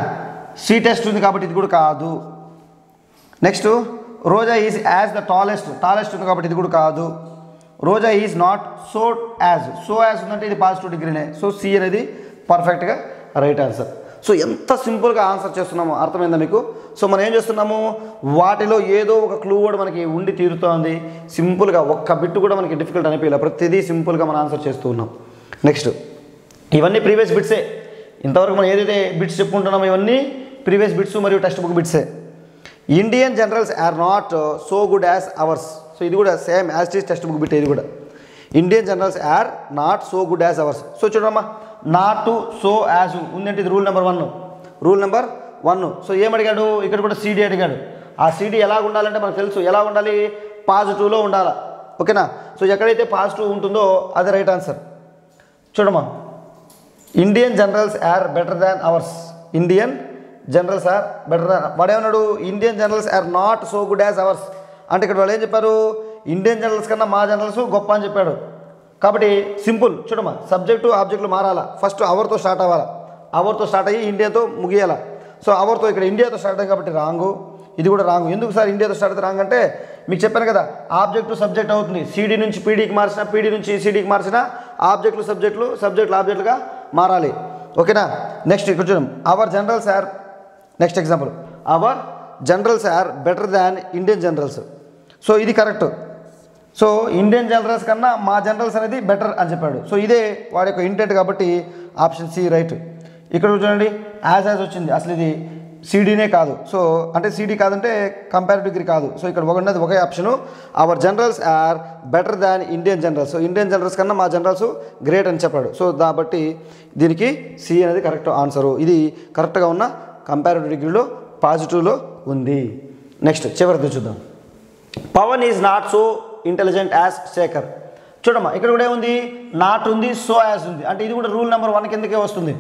సి టెస్ట్ ఉంది కాబట్టి ఇది కూడా కాదు. Next, Roja is as the tallest ఉంది కాబట్టి ఇది కూడా కాదు. రోజా ఈజ్ నాట్ సో యాజ్ ఉందంటే ఇది పాజిటివ్ డిగ్రీనే. సో సి అనేది పర్ఫెక్ట్గా రైట్ ఆన్సర్. సో ఎంత సింపుల్గా ఆన్సర్ చేస్తున్నామో అర్థమైందా మీకు? సో మనం ఏం చేస్తున్నాము, వాటిలో ఏదో ఒక క్లూ కూడా మనకి ఉండి తీరుతోంది. సింపుల్గా ఒక్క బిట్ కూడా మనకి డిఫికల్ట్ అనిపించలేదు, ప్రతిదీ సింపుల్గా మనం ఆన్సర్ చేస్తూ ఉన్నాం. నెక్స్ట్, ఇవన్నీ ప్రీవియస్ బిట్సే. ఇంతవరకు మనం ఏదైతే బిట్స్ చెప్పుకుంటున్నామో ఇవన్నీ ప్రీవియస్ బిట్స్ మరియు టెక్స్ట్ బుక్ బిట్సే. Indian generals are not so good as ours. So ఇది కూడా same as it is text book bit. ఇది కూడా Indian generals are not so good as ours. So చూడమ్మా, నాట్ సో యాజ్ ఉందంటే ఇది rule number 1. So ఏమడిగాడు ఇక్కడ కూడా CD అడిగాడు. ఆ సిడి ఎలా ఉండాలంటే మనకు తెలుసు ఎలా ఉండాలి, పాజిటివ్లో ఉండాలి. ఓకేనా? సో ఎక్కడైతే పాజిటివ్ ఉంటుందో అది రైట్ ఆన్సర్. చూడమ్మా, Indian generals are better than ours. Indian generals are better than. వాడేమన్నాడు, Indian generals are not so good as ours. అంటే ఇక్కడ వాళ్ళు ఏం చెప్పారు, ఇండియన్ జనరల్స్ కన్నా మా జనరల్స్ గొప్ప అని చెప్పాడు. కాబట్టి సింపుల్. చూడమ్మా, సబ్జెక్టు ఆబ్జెక్టులు మారాలా. ఫస్ట్ అవర్తో స్టార్ట్ అవ్వాలి, అవర్తో స్టార్ట్ అయ్యి ఇండియాతో ముగియాల. సో అవర్తో ఇక్కడ ఇండియాతో స్టార్ట్ అయ్యి కాబట్టి రాంగు. ఇది కూడా రాంగు. ఎందుకు సార్ ఇండియాతో స్టార్ట్ అయితే రాంగ్ అంటే మీకు చెప్పాను కదా, ఆబ్జెక్టు సబ్జెక్ట్ అవుతుంది. సిడి నుంచి పీడీకి మార్చిన, పీడీ నుంచి సిడీకి మార్చిన ఆబ్జెక్టులు సబ్జెక్టులు ఆబ్జెక్టులుగా మారాలి. ఓకేనా? నెక్స్ట్ ఇక్కడ చూద్దాం, our generals are, next example, our generals are better than Indian generals. So ఇది కరెక్ట్. సో ఇండియన్ జనరల్స్ కన్నా మా జనరల్స్ అనేది బెటర్ అని చెప్పాడు. సో ఇదే వాడి యొక్క ఇంటెంట్ కాబట్టి ఆప్షన్ సి రైట్. ఇక్కడ చూడండి, యాజ్ వచ్చింది, అసలు ఇది సిడీనే కాదు. సో అంటే సిడీ కాదంటే కంపారిటివ్ డిగ్రీ కాదు. సో ఇక్కడ ఉన్నది ఒకే option, our generals are better than Indian generals. So Indian generals కన్నా మా జనరల్స్ గ్రేట్ అని చెప్పాడు. సో కాబట్టి దీనికి సి అనేది కరెక్ట్ ఆన్సరు. ఇది కరెక్ట్గా ఉన్న కంపారిటివ్ డిగ్రీలో పాజిటివ్లో ఉంది. నెక్స్ట్ చివరిది చూద్దాం. Pavan is not so intelligent as Shekhar. చూడమ్మా, ఇక్కడ కూడా ఏముంది, నాట్ ఉంది, సో యాజ్ ఉంది. అంటే ఇది కూడా రూల్ నెంబర్ 1 కిందకే వస్తుంది.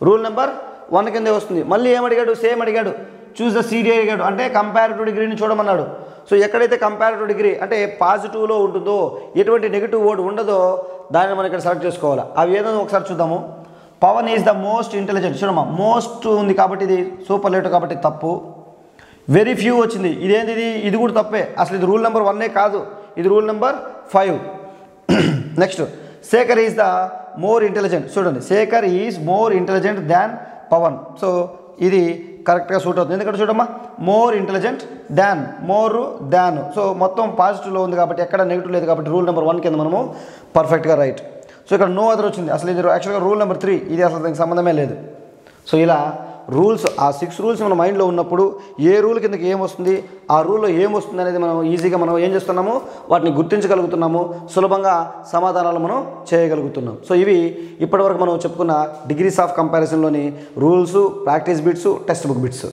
రూల్ నెంబర్ 1 కిందే వస్తుంది. మళ్ళీ ఏమడిగాడు, సేమ్ అడిగాడు, చూస్ ద సిడి అడిగాడు. అంటే కంపారిటివ్ డిగ్రీని చూడమన్నాడు. సో ఎక్కడైతే కంపారిటివ్ డిగ్రీ అంటే పాజిటివ్లో ఉంటుందో, ఎటువంటి నెగిటివ్ వర్డ్ ఉండదో దాన్ని మనం ఇక్కడ సెలెక్ట్ చేసుకోవాలి. అవి ఏదో ఒకసారి చూద్దాము. Pavan is the most intelligent. చూడమ్మా, మోస్ట్ ఉంది కాబట్టి ఇది సూపర్ లేటివ్ కాబట్టి తప్పు. వెరీ ఫ్యూ వచ్చింది, ఇదేంది, ఇది కూడా తప్పే. అసలు ఇది రూల్ నెంబర్ 1 కాదు, ఇది rule number 5. Next, Shekhar is the more intelligent. చూడండి, Shekhar is more intelligent than Pavan. So ఇది కరెక్ట్గా సూట్ అవుతుంది. ఎందుకంటే చూడమ్మా, more intelligent than, more than. So మొత్తం పాజిటివ్లో ఉంది కాబట్టి ఎక్కడ నెగిటివ్ లేదు కాబట్టి రూల్ నెంబర్ 1 కింద మనము పర్ఫెక్ట్గా రైట్. సో ఇక్కడ నో అదర్ వచ్చింది. అసలు ఇది యాక్చువల్గా రూల్ నెంబర్ 3, ఇది అసలు దానికి సంబంధమే లేదు. సో ఇలా రూల్స్, ఆ 6 రూల్స్ మన మైండ్లో ఉన్నప్పుడు ఏ రూల్ కిందకి ఏమొస్తుంది, ఆ రూల్లో ఏమొస్తుంది అనేది మనం ఈజీగా మనం ఏం చేస్తున్నాము, వాటిని గుర్తించగలుగుతున్నాము, సులభంగా సమాధానాలు మనం చేయగలుగుతున్నాం. సో ఇవి ఇప్పటివరకు మనం చెప్పుకున్న డిగ్రీస్ ఆఫ్ కంపారిజన్లోని rules, practice bits, text book bits.